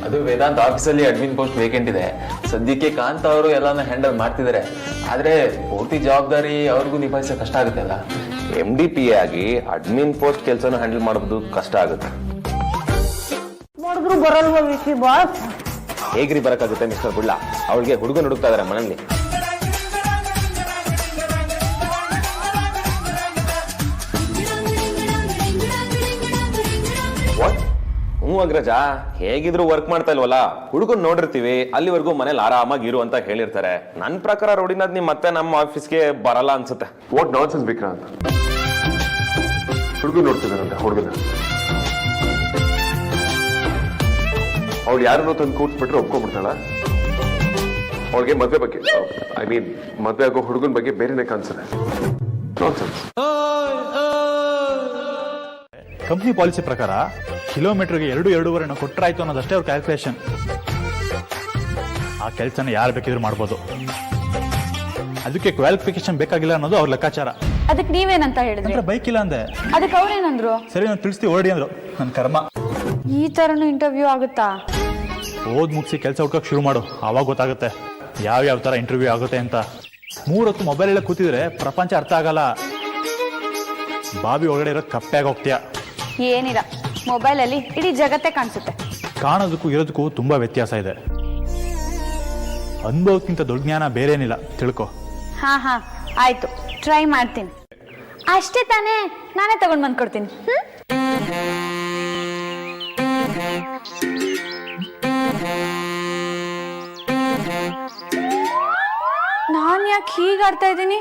ಅದು ವೇದಾಂತ್ ಆಫೀಸಲ್ಲಿ ಅಡ್ಮಿನ್ ಪೋಸ್ಟ್ ವೇಕೆಂಟ್ ಇದೆ. ಸದ್ಯಕ್ಕೆ ಕಾಂತ ಅವರು ಎಲ್ಲಾನು ಹ್ಯಾಂಡಲ್ ಮಾಡ್ತಿದ್ದಾರೆ. ಆದ್ರೆ ಪೂರ್ತಿ ಜವಾಬ್ದಾರಿ ಅವ್ರಿಗೂ ನಿಭಾಯಿಸೋ ಕಷ್ಟ ಆಗುತ್ತೆ ಅಲ್ಲ. MDP ಆಗಿ ಅಡ್ಮಿನ್ ಪೋಸ್ಟ್ ಕೆಲಸನ ಹ್ಯಾಂಡಲ್ ಮಾಡೋದು ಕಷ್ಟ ಆಗುತ್ತೆ. ನೋಡಿದ್ರು ಬರಲ್ವ ವಿಷಯ ಬಾಸ್? ಹೇಗ್ರಿ ಬರಕ್ಕಾಗುತ್ತೆ ಮಿಸ್ಟರ್ ಬುಳ್ಳ? ಅವಳಿಗೆ ಹುಡುಗನ ಹುಡುಕ್ತಾ ಇದಾರೆ ಮನೆಯಲ್ಲಿ. ಹ್ಞೂ ಅಗ್ರಜ, ಹೇಗಿದ್ರು ವರ್ಕ್ ಮಾಡ್ತಾ ಇಲ್ವಲ್ಲ, ಹುಡುಗನ್ ನೋಡಿರ್ತೀವಿ, ಅಲ್ಲಿವರೆಗೂ ಮನೇಲಿ ಆರಾಮಾಗಿ ಇರು ಅಂತ ಹೇಳಿರ್ತಾರೆ. ನನ್ನ ಪ್ರಕಾರ ರೋಡಿನಾದ್ ನೀವ್ ಮತ್ತೆ ನಮ್ಮ ಆಫೀಸ್ಗೆ ಬರಲ್ಲ ಅನ್ಸುತ್ತೆ. What nonsense Vikrant. ಹುಡುಗ ನೋಡ್ತಿದ್ದಾರಂತೆ ಹುಡುಗನ. ಅವಳು ಯಾರನ್ನೋ ತಂದು ಕೂರ್ಸ್ಬಿಟ್ರೆ ಒಪ್ಕೊಂಡ್ಬಿಡ್ತಾಳ? ಅವಳಿಗೆ ಮದ್ವೆ ಬಗ್ಗೆ, ಐ ಮೀನ್ ಮದ್ವೆ ಆಗೋ ಹುಡುಗನ ಬಗ್ಗೆ ಬೇರೆನೆ ಕಾಣಿಸುತ್ತೆ. ನಾನ್ಸೆನ್ಸ್. ಕಂಪ್ನಿ ಪಾಲಿಸಿ ಪ್ರಕಾರ ಕಿಲೋಮೀಟರ್ಗೆ 2-2.5 ಕೊಟ್ಟರಾಯ್ತು ಅನ್ನೋದಷ್ಟೇ ಅವ್ರ ಕ್ಯಾಲ್ಕುಲೇಷನ್. ಆ ಕೆಲಸನ ಯಾರು ಬೇಕಿದ್ರು ಮಾಡ್ಬೋದು. ಅದಕ್ಕೆ ಕ್ವಾಲಿಫಿಕೇಶನ್ ಬೇಕಾಗಿಲ್ಲ ಅನ್ನೋದು ಅವ್ರ ಲೆಕ್ಕಾಚಾರ. ಅದಕ್ಕೆ ನೀವೇನಂತ ಹೇಳಿದ್ರಿ? ಬೈಕ್ ಇಲ್ಲ ಅಂದೆ. ಅದಕ್ಕೆ ಅವ್ರೇನಂದ್ರು? ಸರಿ, ನಾನು ತಿಳಿಸ್ತೀವಿ ಹೊರಡಿ ಅಂದ್ರು. ನನ್ನ ಕರ್ಮ. ಈ ತರನು ಇಂಟರ್ವ್ಯೂ ಆಗುತ್ತಾ? ಓದ್ ಮುಗಿಸಿ ಕೆಲಸ ಹುಡ್ಕಕ್ಕೆ ಶುರು ಮಾಡು, ಆವಾಗ ಗೊತ್ತಾಗುತ್ತೆ ಯಾವ ತರ ಇಂಟರ್ವ್ಯೂ ಆಗುತ್ತೆ ಅಂತ. 3 ಹೊತ್ತು ಮೊಬೈಲ್ ಎಲ್ಲ ಕೂತಿದ್ರೆ ಪ್ರಪಂಚ ಅರ್ಥ ಆಗಲ್ಲ. ಬಾಬಿ ಒಳಗಡೆ ಇರೋದು ಕಪ್ಪೆಯಾಗಿ ಹೋಗ್ತೀಯ. ಏನಿಲ್ಲ, ಮೊಬೈಲಲ್ಲಿ ಇಡೀ ಜಗತ್ತೇ ಕಾಣಿಸುತ್ತೆ. ಕಾಣೋದಕ್ಕೂ ಇರೋದಕ್ಕೂ ತುಂಬಾ ವ್ಯತ್ಯಾಸ ಇದೆ. ಅನುಭವಕ್ಕಿಂತ ದೊಡ್ಡ ಜ್ಞಾನ ಬೇರೇನಿಲ್ಲ, ತಿಳ್ಕೊ. ಹಾ ಆಯ್ತು, ಟ್ರೈ ಮಾಡ್ತೀನಿ. ಅಷ್ಟೇ ತಾನೇ, ನಾನೇ ತಗೊಂಡ್ ಬಂದ್ಕೊಡ್ತೀನಿ. ನಾನ್ ಯಾಕೆ ಹೀಗಾಡ್ತಾ ಇದ್ದೀನಿ?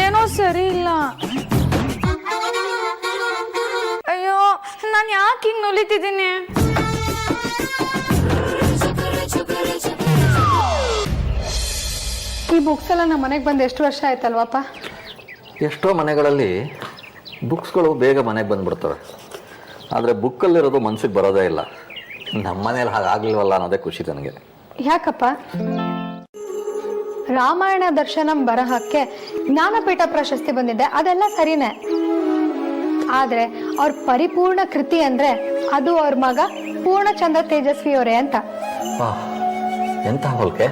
ಏನೋ ಸರಿ ಇಲ್ಲ. ಅಯ್ಯೋ, ನಾನು ಯಾಕೆ ಹಿಂಗ್ ನುಲಿತಿದ್ದೀನಿ? ಈ ಬುಕ್ಸ್ ಎಲ್ಲ ನಮ್ಮ ಮನೆಗೆ ಬಂದು ಎಷ್ಟು ವರ್ಷ ಆಯ್ತಲ್ವಪ್ಪ? ಎಷ್ಟೋ ಮನೆಗಳಲ್ಲಿ ಬುಕ್ಸ್ಗಳು ಬೇಗ ಮನೆಗೆ ಬಂದ್ಬಿಡ್ತವೆ, ಆದರೆ ಬುಕ್ಕಲ್ಲಿರೋದು ಮನ್ಸಿಗೆ ಬರೋದೇ ಇಲ್ಲ. ನಮ್ಮ ಮನೇಲಿ ಹಾಗಾಗಲಿಲ್ವಲ್ಲ ಅನ್ನೋದೇ ಖುಷಿ ನನಗೆ. ಯಾಕಪ್ಪ? ರಾಮಾಯಣ ದರ್ಶನಂ ಬರಹಕ್ಕೆ ಜ್ಞಾನಪೀಠ ಪ್ರಶಸ್ತಿ ಬಂದಿದೆ, ಅದೆಲ್ಲ ಸರಿನೇ. ಆದ್ರೆ ಅವ್ರ ಪರಿಪೂರ್ಣ ಕೃತಿ ಅಂದ್ರೆ ಅದು ಅವ್ರ ಮಗ ಪೂರ್ಣಚಂದ್ರ ತೇಜಸ್ವಿಯವರೇ ಅಂತ. ಎಂತ ಹೋಲ್ಕೆ.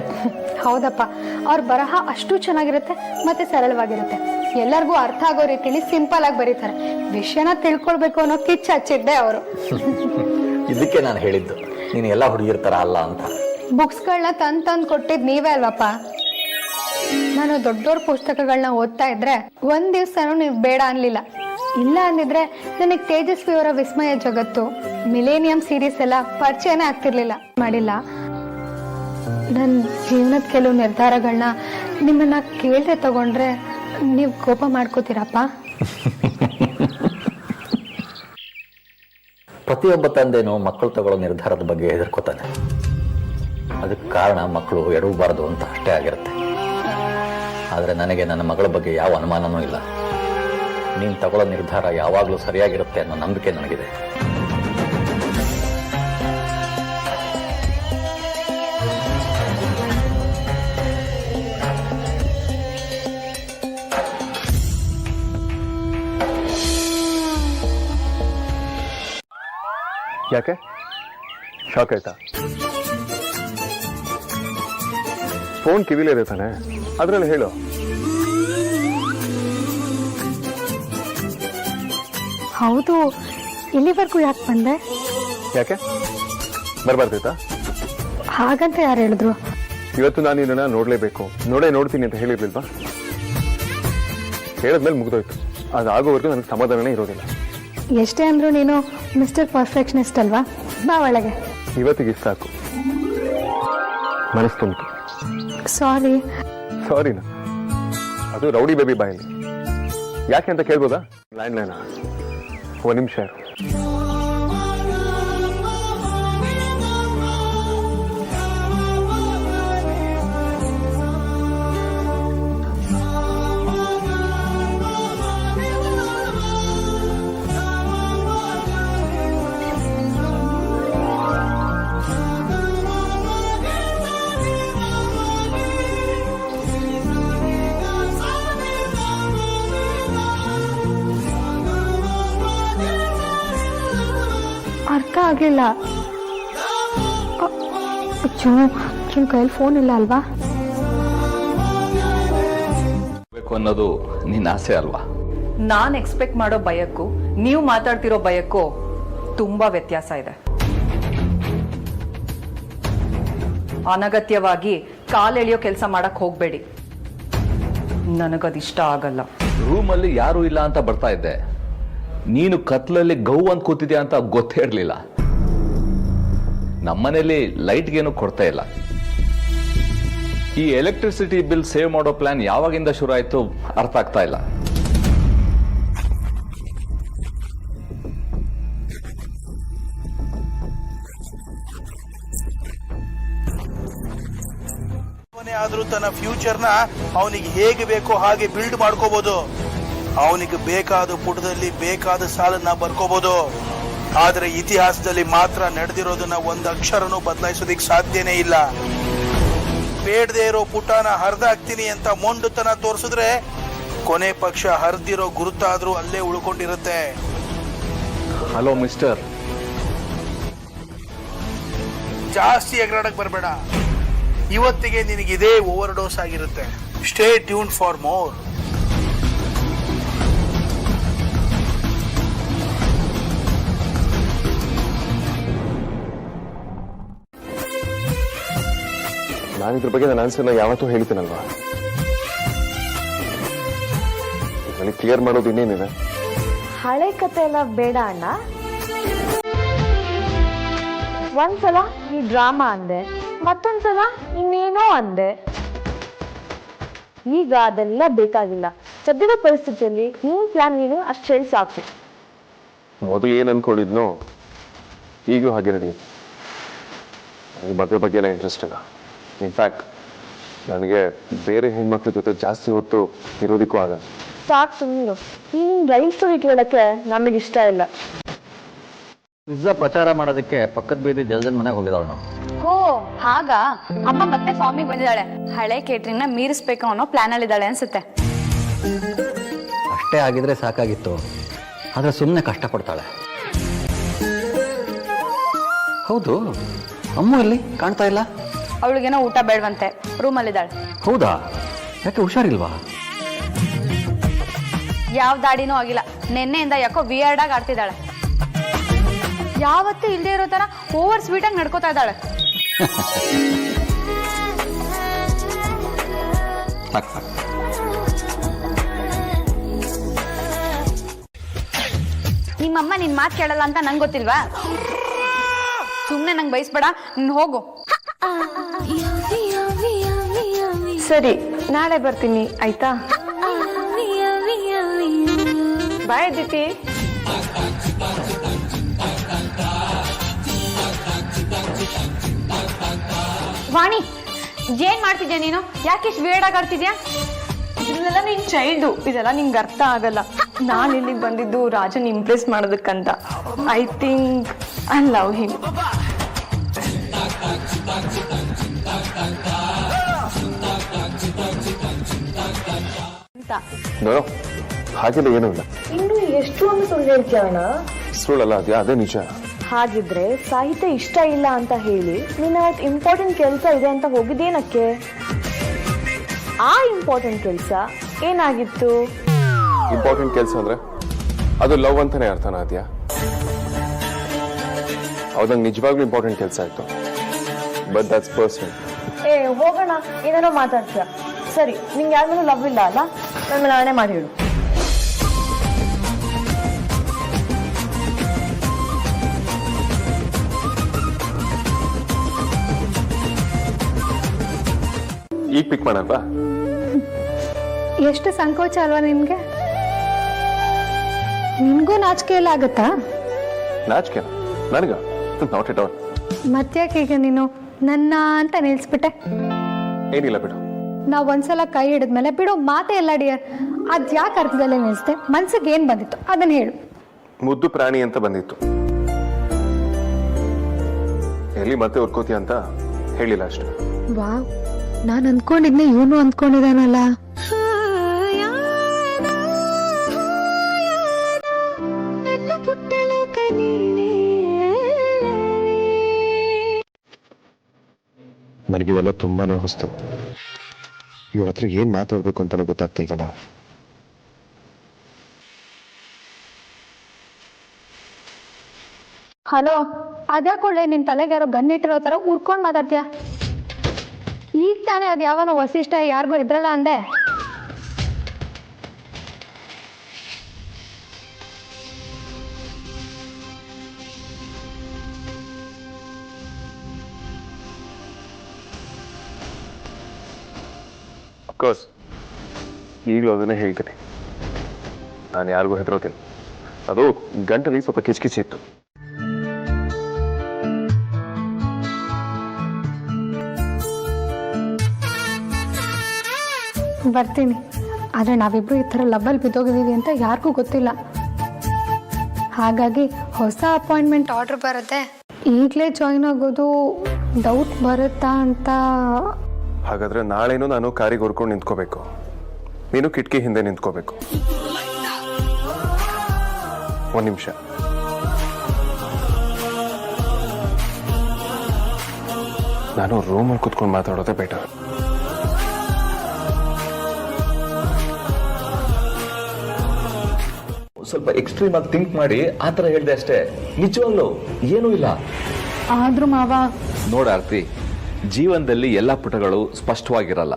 ಹೌದಪ್ಪ, ಅವ್ರ ಬರಹ ಅಷ್ಟು ಚೆನ್ನಾಗಿರುತ್ತೆ ಮತ್ತೆ ಸರಳವಾಗಿರುತ್ತೆ. ಎಲ್ಲರಿಗೂ ಅರ್ಥ ಆಗೋ ರೀತಿಲಿ ಸಿಂಪಲ್ ಆಗಿ ಬರೀತಾರೆ. ವಿಷಯನ ತಿಳ್ಕೊಳ್ಬೇಕು ಅನ್ನೋ ಕಿಚ್ಚು ಹಚ್ಚಿದ್ದೆ ಅವರು. ಇದಕ್ಕೆ ನಾನು ಹೇಳಿದ್ದು ನೀನು ಎಲ್ಲ ಹುಡುಗಿರ ಥರ ಅಲ್ಲ ಅಂತ. ಬುಕ್ಸ್ಗಳನ್ನ ತಂದು ಕೊಟ್ಟಿದ್ ನೀವೇ ಅಲ್ವಪ್ಪ. ನಾನು ದೊಡ್ಡೋರ್ ಪುಸ್ತಕಗಳನ್ನ ಓದ್ತಾ ಇದ್ರೆ ಒಂದ್ ದಿವ್ಸನೂ ನೀವು ಬೇಡ ಅನ್ಲಿಲ್ಲ. ಇಲ್ಲ ಅಂದಿದ್ರೆ ನನಗೆ ತೇಜಸ್ವಿ ಅವರ ವಿಸ್ಮಯ ಜಗತ್ತು, ಮಿಲೇನಿಯಂ ಸೀರೀಸ್ ಎಲ್ಲ ಪರಿಚಯನೇ ಆಗ್ತಿರ್ಲಿಲ್ಲ. ಮಾಡಿಲ್ಲ. ನನ್ನ ಜೀವನದ ಕೆಲವು ನಿರ್ಧಾರಗಳನ್ನ ನಿಮ್ಮನ್ನ ಕೇಳ್ದೆ ತಗೊಂಡ್ರೆ ನೀವು ಕೋಪ ಮಾಡ್ಕೋತೀರಪ್ಪ? ಪ್ರತಿಯೊಬ್ಬ ತಂದೆನೂ ಮಕ್ಕಳು ತಗೊಳ್ಳೋ ನಿರ್ಧಾರದ ಬಗ್ಗೆ ಹೆದರ್ಕೋತಾನೆ. ಅದಕ್ಕೆ ಕಾರಣ ಮಕ್ಕಳು ಎಡವಬಾರ್ದು ಅಂತ ಅಷ್ಟೇ ಆಗಿರುತ್ತೆ. ಆದರೆ ನನಗೆ ನನ್ನ ಮಗಳ ಬಗ್ಗೆ ಯಾವ ಅನುಮಾನನೂ ಇಲ್ಲ. ನೀನು ತಗೊಳ್ಳೋ ನಿರ್ಧಾರ ಯಾವಾಗಲೂ ಸರಿಯಾಗಿರುತ್ತೆ ಅನ್ನೋ ನಂಬಿಕೆ ನನಗಿದೆ. ಯಾಕೆ ಶಾಕ್ ಆಯ್ತಾ? ಫೋನ್ ಕಿವಿಲೇ ಇರುತ್ತಾನೆ, ಅದ್ರಲ್ಲಿ ಹೇಳು. ಹೌದು, ಇಲ್ಲಿವರೆಗೂ ಯಾಕೆ ಬಂದೆ? ಯಾಕೆ ಬರ್ಬಾರ್ದೈತಾ? ಹಾಗಂತ ಯಾರು ಹೇಳಿದ್ರು? ಇವತ್ತು ನಾನು ನಿನ್ನನ್ನು ನೋಡಲೇಬೇಕು, ನೋಡ್ತೀನಿ ಅಂತ ಹೇಳಿರ್ಲಿಲ್ವಾ? ಹೇಳಿದ್ಮೇಲೆ ಮುಗಿದೋಯ್ತು. ಅದಾಗೋವರೆಗೂ ನನಗೆ ಸಮಾಧಾನನೇ ಇರೋದಿಲ್ಲ. ಎಷ್ಟೇ ಅಂದ್ರೂ ನೀನು ಮಿಸ್ಟರ್ ಪರ್ಫೆಕ್ಷನಿಸ್ಟ್ ಅಲ್ವಾ? ಬಾ ಒಳಗೆ. ಇವತ್ತಿಗೆ ಸಾಕು, ಮನಸ್ಸು ತುಂಬಿತು. ಸಾರಿನಾ? ಅದು ರೌಡಿ ಬೇಬಿ ಬಾಯಲ್ಲಿ. ಯಾಕೆ ಅಂತ ಕೇಳ್ಬೋದಾ? ಲ್ಯಾಂಡ್ಲೈನಾ? ಒಂದು ನಿಮಿಷ. ಅರ್ಥ ಆಗ್ಲಿಲ್ಲ. ಕೈಯಲ್ಲಿ ಫೋನ್ ಇಲ್ಲ ಅಲ್ವಾ? ಅನ್ನೋದು ನಿನ್ನ ಆಸೆ ಅಲ್ವಾ? ನಾನು ಎಕ್ಸ್ಪೆಕ್ಟ್ ಮಾಡೋ ಭಯಕ್ಕೂ ನೀವು ಮಾತಾಡ್ತಿರೋ ಭಯಕ್ಕೂ ತುಂಬಾ ವ್ಯತ್ಯಾಸ ಇದೆ. ಅನಗತ್ಯವಾಗಿ ಕಾಲೆಳೆಯೋ ಕೆಲಸ ಮಾಡಕ್ ಹೋಗ್ಬೇಡಿ. ನನಗದಿಷ್ಟ ಆಗಲ್ಲ. ರೂಮಲ್ಲಿ ಯಾರೂ ಇಲ್ಲ ಅಂತ ಬರ್ತಾ ಇದ್ದೆ. ನೀನು ಕತ್ಲಲ್ಲಿ ಗೌ ಅಂತ ಕೂತಿದ್ಯಾ ಅಂತ ಗೊತ್ತೇ ಇರಲಿಲ್ಲ. ನಮ್ಮನೇಲಿ ಲೈಟ್ಗೇನು ಕೊಡ್ತಾ ಇಲ್ಲ. ಈ ಎಲೆಕ್ಟ್ರಿಸಿಟಿ ಬಿಲ್ ಸೇವ್ ಮಾಡೋ ಪ್ಲಾನ್ ಯಾವಾಗಿಂದ ಶುರು ಆಯ್ತು ಅರ್ಥ ಆಗ್ತಾ ಇಲ್ಲ. ಆದ್ರೂ ತನ್ನ ಫ್ಯೂಚರ್ನ ಅವನಿಗೆ ಹೇಗೆ ಬೇಕೋ ಹಾಗೆ ಬಿಲ್ಡ್ ಮಾಡ್ಕೋಬಹುದು. ಅವನಿಗೆ ಬೇಕಾದ ಪುಟದಲ್ಲಿ ಬೇಕಾದ ಸಾಲನ್ನ ಬರ್ಕೋಬಹುದು. ಆದ್ರೆ ಇತಿಹಾಸದಲ್ಲಿ ಮಾತ್ರ ನಡೆದಿರೋದನ್ನ ಒಂದು ಅಕ್ಷರನೂ ಬದಲಾಯಿಸೋದಿಕ್ ಸಾಧ್ಯನೇ ಇಲ್ಲ. ಬೇಡದೇ ಇರೋ ಪುಟನ ಹರಿದಾಕ್ತೀನಿ ಅಂತ ಮೊಂಡುತನ ತೋರಿಸಿದ್ರೆ ಕೊನೆ ಪಕ್ಷ ಹರಿದಿರೋ ಗುರುತಾದ್ರೂ ಅಲ್ಲೇ ಉಳ್ಕೊಂಡಿರುತ್ತೆ. ಹಲೋ ಮಿಸ್ಟರ್, ಜಾಸ್ತಿ ಎಗರಾಡಕ್ ಬರಬೇಡ. ಇವತ್ತಿಗೆ ನಿನಗಿದೇ ಓವರ್ ಡೋಸ್ ಆಗಿರುತ್ತೆ. Stay tune for more. ನಾನು ಇದ್ರ ಬಗ್ಗೆ ನನ್ನ ಆನ್ಸರ್ನ ಯಾವತ್ತೂ ಹೇಳ್ತೀನಲ್ವಾ? ನನಗೆ ಕ್ಲಿಯರ್ ಮಾಡೋದು ಇನ್ನೇನಿದೆ? ಹಳೆ ಕತೆ ಎಲ್ಲ ಬೇಡ ಅಣ್ಣ. ಒಂದ್ಸಲ ನೀ ಡ್ರಾಮಾ ಅಂದೆ, ಮತ್ತೊಂದ್ಸಲ ಇನ್ನೇನೋ ಅಂದೆ. ಈಗ ಅದೆಲ್ಲ ಬೇಕಾಗಿಲ್ಲ. ಸದ್ಯದ ಪರಿಸ್ಥಿತಿಯಲ್ಲಿ ನೀನ್ ಪ್ಲಾನ್ ನೀನು ಅಷ್ಟು ಹೇಳಿ ಸಾಕು. ಮೊದಲು ಏನ್ ಅನ್ಕೊಂಡಿದ್ನೋ ಈಗೂ ಹಾಗೆ ನಡೆಯುತ್ತೆ. ನನಗೆ ಮದುವೆ ಬಗ್ಗೆ ಎಲ್ಲ ಇಂಟ್ರೆಸ್ಟ್ ಇಲ್ಲ. ಇನ್ಫ್ಯಾಕ್ಟ್ ನನಗೆ ಬೇರೆ ಹೆಣ್ಮಕ್ಳ ಜೊತೆ ಜಾಸ್ತಿ ಹೊತ್ತು ಇರೋದಕ್ಕೂ ಆಗಲ್ಲ. ಸಾಕು ಸುಮ್ಮನೆ. ನೀನ್ ರೈಲ್ ಸ್ಟೋರಿ ಕೇಳಕ್ಕೆ ನಮಗಿಷ್ಟ ಇಲ್ಲ. ಪಿಜ್ಜಾ ಪ್ರಚಾರ ಮಾಡೋದಕ್ಕೆ ಪಕ್ಕದ ಬೀದಿ ಜಲ್ದನ್ ಮನೆಗೆ ಹೋಗಿದ್ದಾಳೆ ನಾವು. ಓ ಹಾಗ ಅಮ್ಮ ಮತ್ತೆ ಫಾರ್ಮಿಗೆ ಬಂದಿದ್ದಾಳೆ. ಹಳೆ ಕೇಟ್ರಿಂಗ್ ನ ಮೀರಿಸ್ಬೇಕು ಅನ್ನೋ ಪ್ಲಾನ್ ಅಲ್ಲಿ ಇದ್ದಾಳೆ ಅನ್ಸುತ್ತೆ. ಅಷ್ಟೇ ಆಗಿದ್ರೆ ಸಾಕಾಗಿತ್ತು, ಆದ್ರೆ ಸುಮ್ಮನೆ ಕಷ್ಟ ಪಡ್ತಾಳೆ. ಹೌದು, ಅಮ್ಮ ಎಲ್ಲಿ ಕಾಣ್ತಾ ಇಲ್ಲ? ಅವಳಿಗೇನೋ ಊಟ ಬೇಡವಂತೆ, ರೂಮಲ್ಲಿದ್ದಾಳೆ. ಹೌದಾ? ಯಾಕೆ ಹುಷಾರಿಲ್ವಾ? ಯಾವ ದಾಡಿನೂ ಆಗಿಲ್ಲ. ನೆನ್ನೆಯಿಂದ ಯಾಕೋ ವಿಯರ್ಡ್ ಆಗಿ ಆಡ್ತಿದ್ದಾಳೆ. ಯಾವತ್ತೂ ಇಲ್ಲದೆ ಇರೋ ತರ ಓವರ್ ಸ್ವೀಟ್ ಆಗಿ ನಡ್ಕೋತಾ ಇದ್ದಾಳೆ. ನಿಮ್ಮಮ್ಮ ನಿನ್ ಮಾತು ಕೇಳಲ್ಲ ಅಂತ ನಂಗೆ ಗೊತ್ತಿಲ್ವಾ? ಸುಮ್ನೆ ನಂಗೆ ಬಯಸ್ಬೇಡ, ನೀನ್ ಹೋಗು. ಸರಿ, ನಾಳೆ ಬರ್ತೀನಿ ಆಯ್ತಾ? ಬಾಯ್ ದಿತಿ. ವಾಣಿ, ಏನ್ ಮಾಡ್ತಿದ್ಯಾ ನೀನು? ಯಾಕೆ ಇಷ್ಟು ವೇಡ್ ಆಗಿ ಆಡ್ತಿದ್ಯಾ? ಇದೆಲ್ಲ ನಿನ್ ಚೈಲ್ಡು, ಇದೆಲ್ಲ ನಿಂಗೆ ಅರ್ಥ ಆಗಲ್ಲ. ನಾನು ಇಲ್ಲಿಗೆ ಬಂದಿದ್ದು ರಾಜನ್ ಇಂಪ್ರೆಸ್ ಮಾಡೋದಕ್ಕಂತ. I think I love him. ಹಾಗೆಲ್ಲ ಏನೂ ಇಲ್ಲ. ಇನ್ನು ಎಷ್ಟು ಒಂದು ಸುಳ್ಳು ಹೇಳ್ತೀಯಣ್ಣ? ಸುಳ್ಳಲ್ಲ ಅದೇ ನಿಜ. ಹಾಗಿದ್ರೆ ಸಾಹಿತ್ಯ ಇಷ್ಟ ಇಲ್ಲ ಅಂತ ಹೇಳಿ ನೀನು ಅವತ್ತು ಇಂಪಾರ್ಟೆಂಟ್ ಕೆಲಸ ಇದೆ ಅಂತ ಹೋಗಿದ್ದೇನಕ್ಕೆ? ಆ ಇಂಪಾರ್ಟೆಂಟ್ ಕೆಲಸ ಏನಾಗಿತ್ತು? ಇಂಪಾರ್ಟೆಂಟ್ ಕೆಲಸ ಅಂದ್ರೆ ಅದು ಲವ್ ಅಂತಾನೆ ಅರ್ಥನಾ ಅದ್ಯಾ? ಹೌದಂಗೆ ನಿಜವಾಗ್ಲೂ ಇಂಪಾರ್ಟೆಂಟ್ ಕೆಲಸ ಆಯ್ತು. But that's personal. ಹೋಗೋಣ, ಏನೇನೋ ಮಾತಾಡ್ತೀಯ. ಸರಿ, ನಿಂಗೆ ಯಾರ ಮೇಲೂ ಲವ್ ಇಲ್ಲ ಅಲ್ಲ? ನನ್ನ ಮೇಲೆ ಆಣೆ ಮಾಡಿ ಹೇಳು. ಈಗ ಪಿಕ್ ಮಾಡಲ್ವಾ? ಎಷ್ಟು ಸಂಕೋಚ ಅಲ್ವಾ ನಿನ್ಗೆ? ನಿನ್ಗೂ ನಾಚಿಕೆ ಎಲ್ಲ ಆಗತ್ತಾ? ನಾಚಿಕೆ ನನಗ? Not it all. ಮತ್ತ್ಯಾಕೆ ಈಗ ನೀನು ನನ್ನ ಅಂತ ನಿಲ್ಸ್ಬಿಟ್ಟೆ? ಏನಿಲ್ಲ ಬಿಡು. ನಾವ್ ಒಂದ್ಸಲ ಕೈ ಹಿಡಿದ್ಮೇಲೆ ಬಿಡು ಮಾತೆ ಎಲ್ಲ ಡಿಯರ್. ಅದ್ ಯಾಕೆ ಅರ್ಥದಲ್ಲೇ ನಿಲ್ಸ್ದೆ? ಮನ್ಸಿಗೆ ಏನ್ ಬಂದಿತ್ತು ಅದನ್ನ ಹೇಳು. ಮುದ್ದು ಪ್ರಾಣಿ ಅಂತ ಬಂದಿತ್ತು. ಎಲ್ಲಿ ಮತ್ತೆ ಉರ್ಕೋತಿ ಅಂತ ಹೇಳಿಲ್ಲ ಅಷ್ಟೇ. ವಾವ್, ನಾನ್ ಅಂದ್ಕೊಂಡಿದ್ನೆ ಇವನು ಅಂದ್ಕೊಂಡಿದಾನಲ್ಲ. ನನಗಿವೆಲ್ಲ ತುಂಬಾನೇ ಹೊಸ್ತು. ಇವ್ರ ಹತ್ರ ಏನ್ ಮಾತಾಡ್ಬೇಕು ಅಂತ ಗೊತ್ತಾಗ್ತಿಲ್ಲ. ಹಲೋ, ಅದ್ಯಾಕೊಳ್ಳೆ ನಿನ್ ತಲೆಗೆ ಯಾರೋ ಗನ್ ಇಟ್ಟಿರೋ ತರ ಉರ್ಕೊಂಡ್ ಮಾತಾಡ್ತೀಯ? ಈಗ ತಾನೇ ಅದ್ ಯಾವನೋ ವಸಿಷ್ಠ ಯಾರಿಗೋ ಇದ್ರಲ್ಲ ಅಂದೆ. ಅಫ್ಕೋರ್ಸ್, ಈಗಲೂ ಅದನ್ನೇ ಹೇಳ್ತೀನಿ. ನಾನು ಯಾರಿಗೂ ಹೆದರೋತಿಲ್ಲ. ಅದು ಗಂಟಲಿ ಸ್ವಲ್ಪ ಕಿಚ್ಕಿಚಿ ಇತ್ತು. ಬರ್ತೀನಿ, ಆದ್ರೆ ನಾವಿಬ್ರು ಈ ಥರ ಲಬ್ಬಲ್ಲಿ ಬಿದ್ದೋಗಿದ್ದೀವಿ ಅಂತ ಯಾರಿಗೂ ಗೊತ್ತಿಲ್ಲ. ಹಾಗಾಗಿ ಹೊಸ ಅಪಾಯಿಂಟ್ಮೆಂಟ್ ಆರ್ಡರ್ ಬರುತ್ತೆ, ಈಗಲೇ ಜಾಯಿನ್ ಆಗೋದು ಡೌಟ್ ಬರುತ್ತಾ ಅಂತ. ಹಾಗಾದ್ರೆ ನಾಳೆನೂ ನಾನು ಕಾರಿಗೆ ಹೊರ್ಕೊಂಡು ನಿಂತ್ಕೋಬೇಕು, ನೀನು ಕಿಟಕಿ ಹಿಂದೆ ನಿಂತ್ಕೋಬೇಕು. ಒಂದ್ ನಿಮಿಷ. ನಾನು ರೂಮಲ್ಲಿ ಕುತ್ಕೊಂಡು ಮಾತಾಡೋದೇ ಬೆಟರ್. ಸ್ವಲ್ಪ ಎಕ್ಸ್ಟ್ರೀಮ್ ಆಗಿ ಥಿಂಕ್ ಮಾಡಿ ಆ ಥರ ಹೇಳ್ದೆ ಅಷ್ಟೇ. ನಿಜವಾಗ್ಲೂ ಏನೂ ಇಲ್ಲ. ಆದ್ರೂ ಮಾವ, ನೋಡ ಆರ್ತಿ, ಜೀವನದಲ್ಲಿ ಎಲ್ಲ ಪುಟಗಳು ಸ್ಪಷ್ಟವಾಗಿರಲ್ಲ.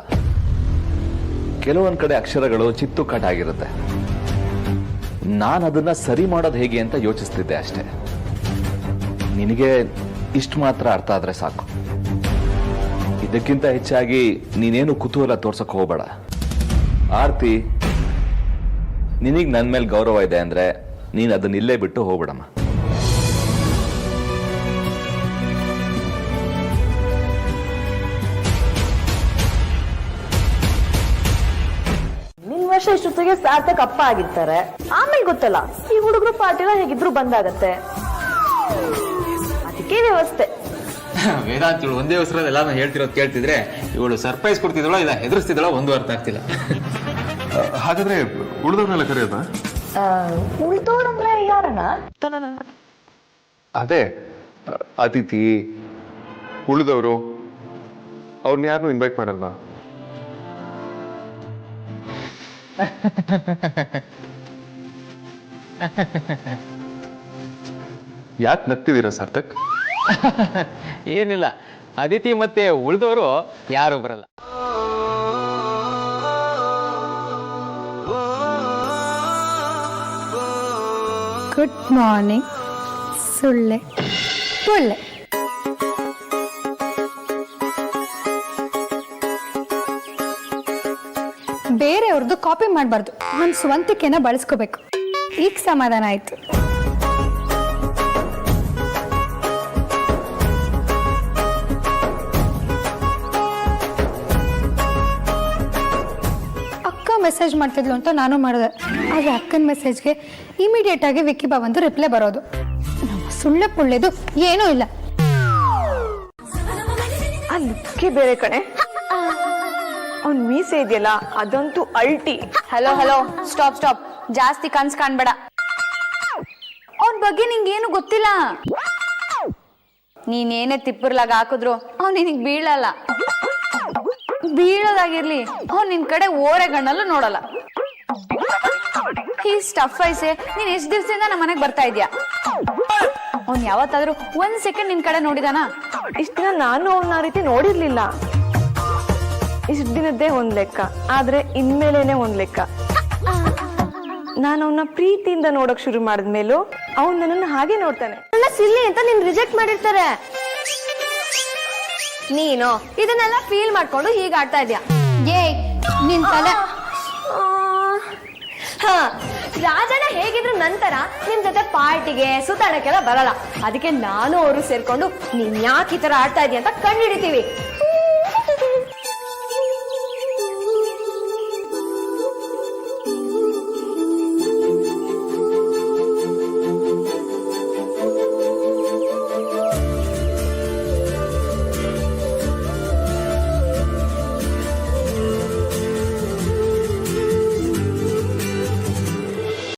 ಕೆಲವೊಂದ್ ಕಡೆ ಅಕ್ಷರಗಳು ಚಿತ್ತು ಕಟ್ಟಾಗಿರುತ್ತೆ. ನಾನು ಅದನ್ನ ಸರಿ ಮಾಡೋದು ಹೇಗೆ ಅಂತ ಯೋಚಿಸ್ತಿದ್ದೆ ಅಷ್ಟೇ. ನಿನಗೆ ಇಷ್ಟು ಮಾತ್ರ ಅರ್ಥ ಆದ್ರೆ ಸಾಕು. ಇದಕ್ಕಿಂತ ಹೆಚ್ಚಾಗಿ ನೀನೇನು ಕುತೂಹಲ ತೋರ್ಸಕ್ ಹೋಗ್ಬೇಡ. ಆರ್ತಿ, ನಿನಗೆ ನನ್ನ ಮೇಲೆ ಗೌರವ ಇದೆ ಅಂದ್ರೆ ನೀನು ಅದನ್ನ ಇಲ್ಲೇ ಬಿಟ್ಟು ಹೋಗ್ಬಿಡಮ್ಮ. ನಿನ್ ವರ್ಷ ಇಷ್ಟೊತ್ತಿಗೆ ಸಾರ್ಥಕ್ ಅಪ್ಪ ಆಗಿರ್ತಾರೆ. ಆಮೇಲೆ ಗೊತ್ತಲ್ಲ, ಈ ಹುಡುಗರು ಪಾರ್ಟಿನ ಹೇಗಿದ್ರು ಬಂದಾಗತ್ತೆ. ಅದಕ್ಕೆ ವ್ಯವಸ್ಥೆ. ವೇದಾಂತ್ ಇವಳು ಒಂದೇ ಹೆಸರಲ್ಲಿ ಎಲ್ಲ ಹೇಳ್ತಿರೋದು ಕೇಳ್ತಿದ್ರೆ ಇವಳು ಸರ್ಪ್ರೈಸ್ ಕೊಡ್ತಿದ್ದಳೋ ಇಲ್ಲ ಹೆದರ್ಸ್ತಿದ್ದಳೋ ಒಂದು ಅರ್ಥ ಆಗ್ತಿಲ್ಲ. ಹಾಗಾದ್ರೆ ಉಳಿದವ್ರನ್ನೆಲ್ಲ ಕರೆಯೋದ? ಉಳ್ದೋರಂದ್ರೆ ಯಾರಣ್ಣ? ಅದೇ ಅತಿಥಿ, ಉಳಿದವರು, ಅವ್ರನ್ನ ಯಾರನ್ನೂ ಇನ್ವೈಟ್ ಮಾಡಲ್ವಾ? ಯಾಕೆ ನಗ್ತಿದ್ದೀರಾ ಸಾರ್ಥಕ್? ಏನಿಲ್ಲ, ಅದಿತಿ ಮತ್ತೆ ಉಳಿದವರು ಯಾರು ಬರಲ್ಲ. ಗುಡ್ ಮಾರ್ನಿಂಗ್ ಸುಳ್ಳೆ ಪುಳ್ಳೆ. ಬೇರೆಯವ್ರದ್ದು ಕಾಪಿ ಮಾಡಬಾರ್ದು, ನನ್ನ ಸ್ವಂತಿಕೆನ ಬಳಸ್ಕೋಬೇಕು. ಈಗ ಸಮಾಧಾನ ಆಯ್ತು. ಅಕ್ಕ ಮೆಸೇಜ್ ಮಾಡ್ತಿದ್ಲು ಅಂತ ನಾನು ಮಾಡಿದೆ, ಆದರೆ ಅಕ್ಕನ ಮೆಸೇಜ್ಗೆ ಇಮಿಡಿಯೇಟ್ ಆಗಿ ವಿಕ್ಕಿ ಬಾವಂದು ರಿಪ್ಲೈ ಬರೋದು. ನಮ್ಮ ಸುಳ್ಳೆ ಪುಳ್ಳೆದು ಏನೂ ಇಲ್ಲ. ಆ ಲುಕ್ಕೇ ಬೇರೆ ಕಣೆ. ಅವ್ನ್ ಮೀಸೆ ಇದೆಯಲ್ಲ ಅದಂತೂ ಅಲ್ಟಿ. ಹಲೋ ಹಲೋ, ಸ್ಟಾಪ್ ಸ್ಟಾಪ್, ಜಾಸ್ತಿ ಕನ್ಸ್ ಕಾಣ್ಬೇಡ. ಅವನ ಬಗ್ಗೆ ನಿಂಗೇನು ಗೊತ್ತಿಲ್ಲ. ನೀನೇನೇ ತಿಪ್ಪರ್ಲಾಗ ಹಾಕಿದ್ರು ಅವ್ನು ನಿನಗೆ ಬೀಳಲ್ಲ. ಬೀಳೋದಾಗಿರ್ಲಿ, ಅವ್ನು ನಿನ್ ಕಡೆ ಓರೆಗಣ್ಣಲ್ಲೂ ನೋಡಲ್ಲ. ಈ ಸ್ಟಫ್ ಐಸೆ, ನೀನ್ ಎಷ್ಟ್ ದಿವಸದಿಂದ ನಮ್ಮ ಮನೆಗೆ ಬರ್ತಾ ಇದ್ಯಾ? ಅವ್ನು ಯಾವತ್ತಾದ್ರೂ 1 ಸೆಕೆಂಡ್ ನಿನ್ ಕಡೆ ನೋಡಿದಾನ? ಇಷ್ಟ ದಿನ ನಾನು ಅವನ್ನ ಆ ರೀತಿ ನೋಡಿರ್ಲಿಲ್ಲ. ಇಷ್ಟ ದಿನದ್ದೇ ಒಂದ್ ಲೆಕ್ಕ, ಆದ್ರೆ ಇನ್ಮೇಲೇನೆ ಒಂದ್ ಲೆಕ್ಕ. ನಾನು ಅವನ್ನ ಪ್ರೀತಿಯಿಂದ ನೋಡಕ್ ಶುರು ಮಾಡಿದ್ಮೇಲೂ ಅವ್ನು ನನ್ನನ್ನು ಹಾಗೆ ನೋಡ್ತಾನೆ. ಸಿಲ್ಲಿ ಅಂತ ನಿನ್ ರಿಜೆಕ್ಟ್ ಮಾಡಿರ್ತಾರೆ. ನೀನು ಇದನ್ನೆಲ್ಲ ಫೀಲ್ ಮಾಡ್ಕೊಂಡು ಹೀಗೆ ಆಡ್ತಾ ಇದ್ಯಾ? ಏಯ್, ನಿನ್ ತಲೆ. ರಾಜನ ಹೇಗಿದ್ರು ನಂತರ ನಿಮ್ ಜೊತೆ ಪಾರ್ಟಿಗೆ ಸುತ್ತಾಡಕ್ಕೆಲ್ಲ ಬರಲ್ಲ. ಅದಕ್ಕೆ ನಾನು ಅವರು ಸೇರ್ಕೊಂಡು ನೀನ್ ಯಾಕೆ ಈ ತರ ಆಡ್ತಾ ಇದೀಯ ಅಂತ ಕಂಡು ಹಿಡಿತೀವಿ.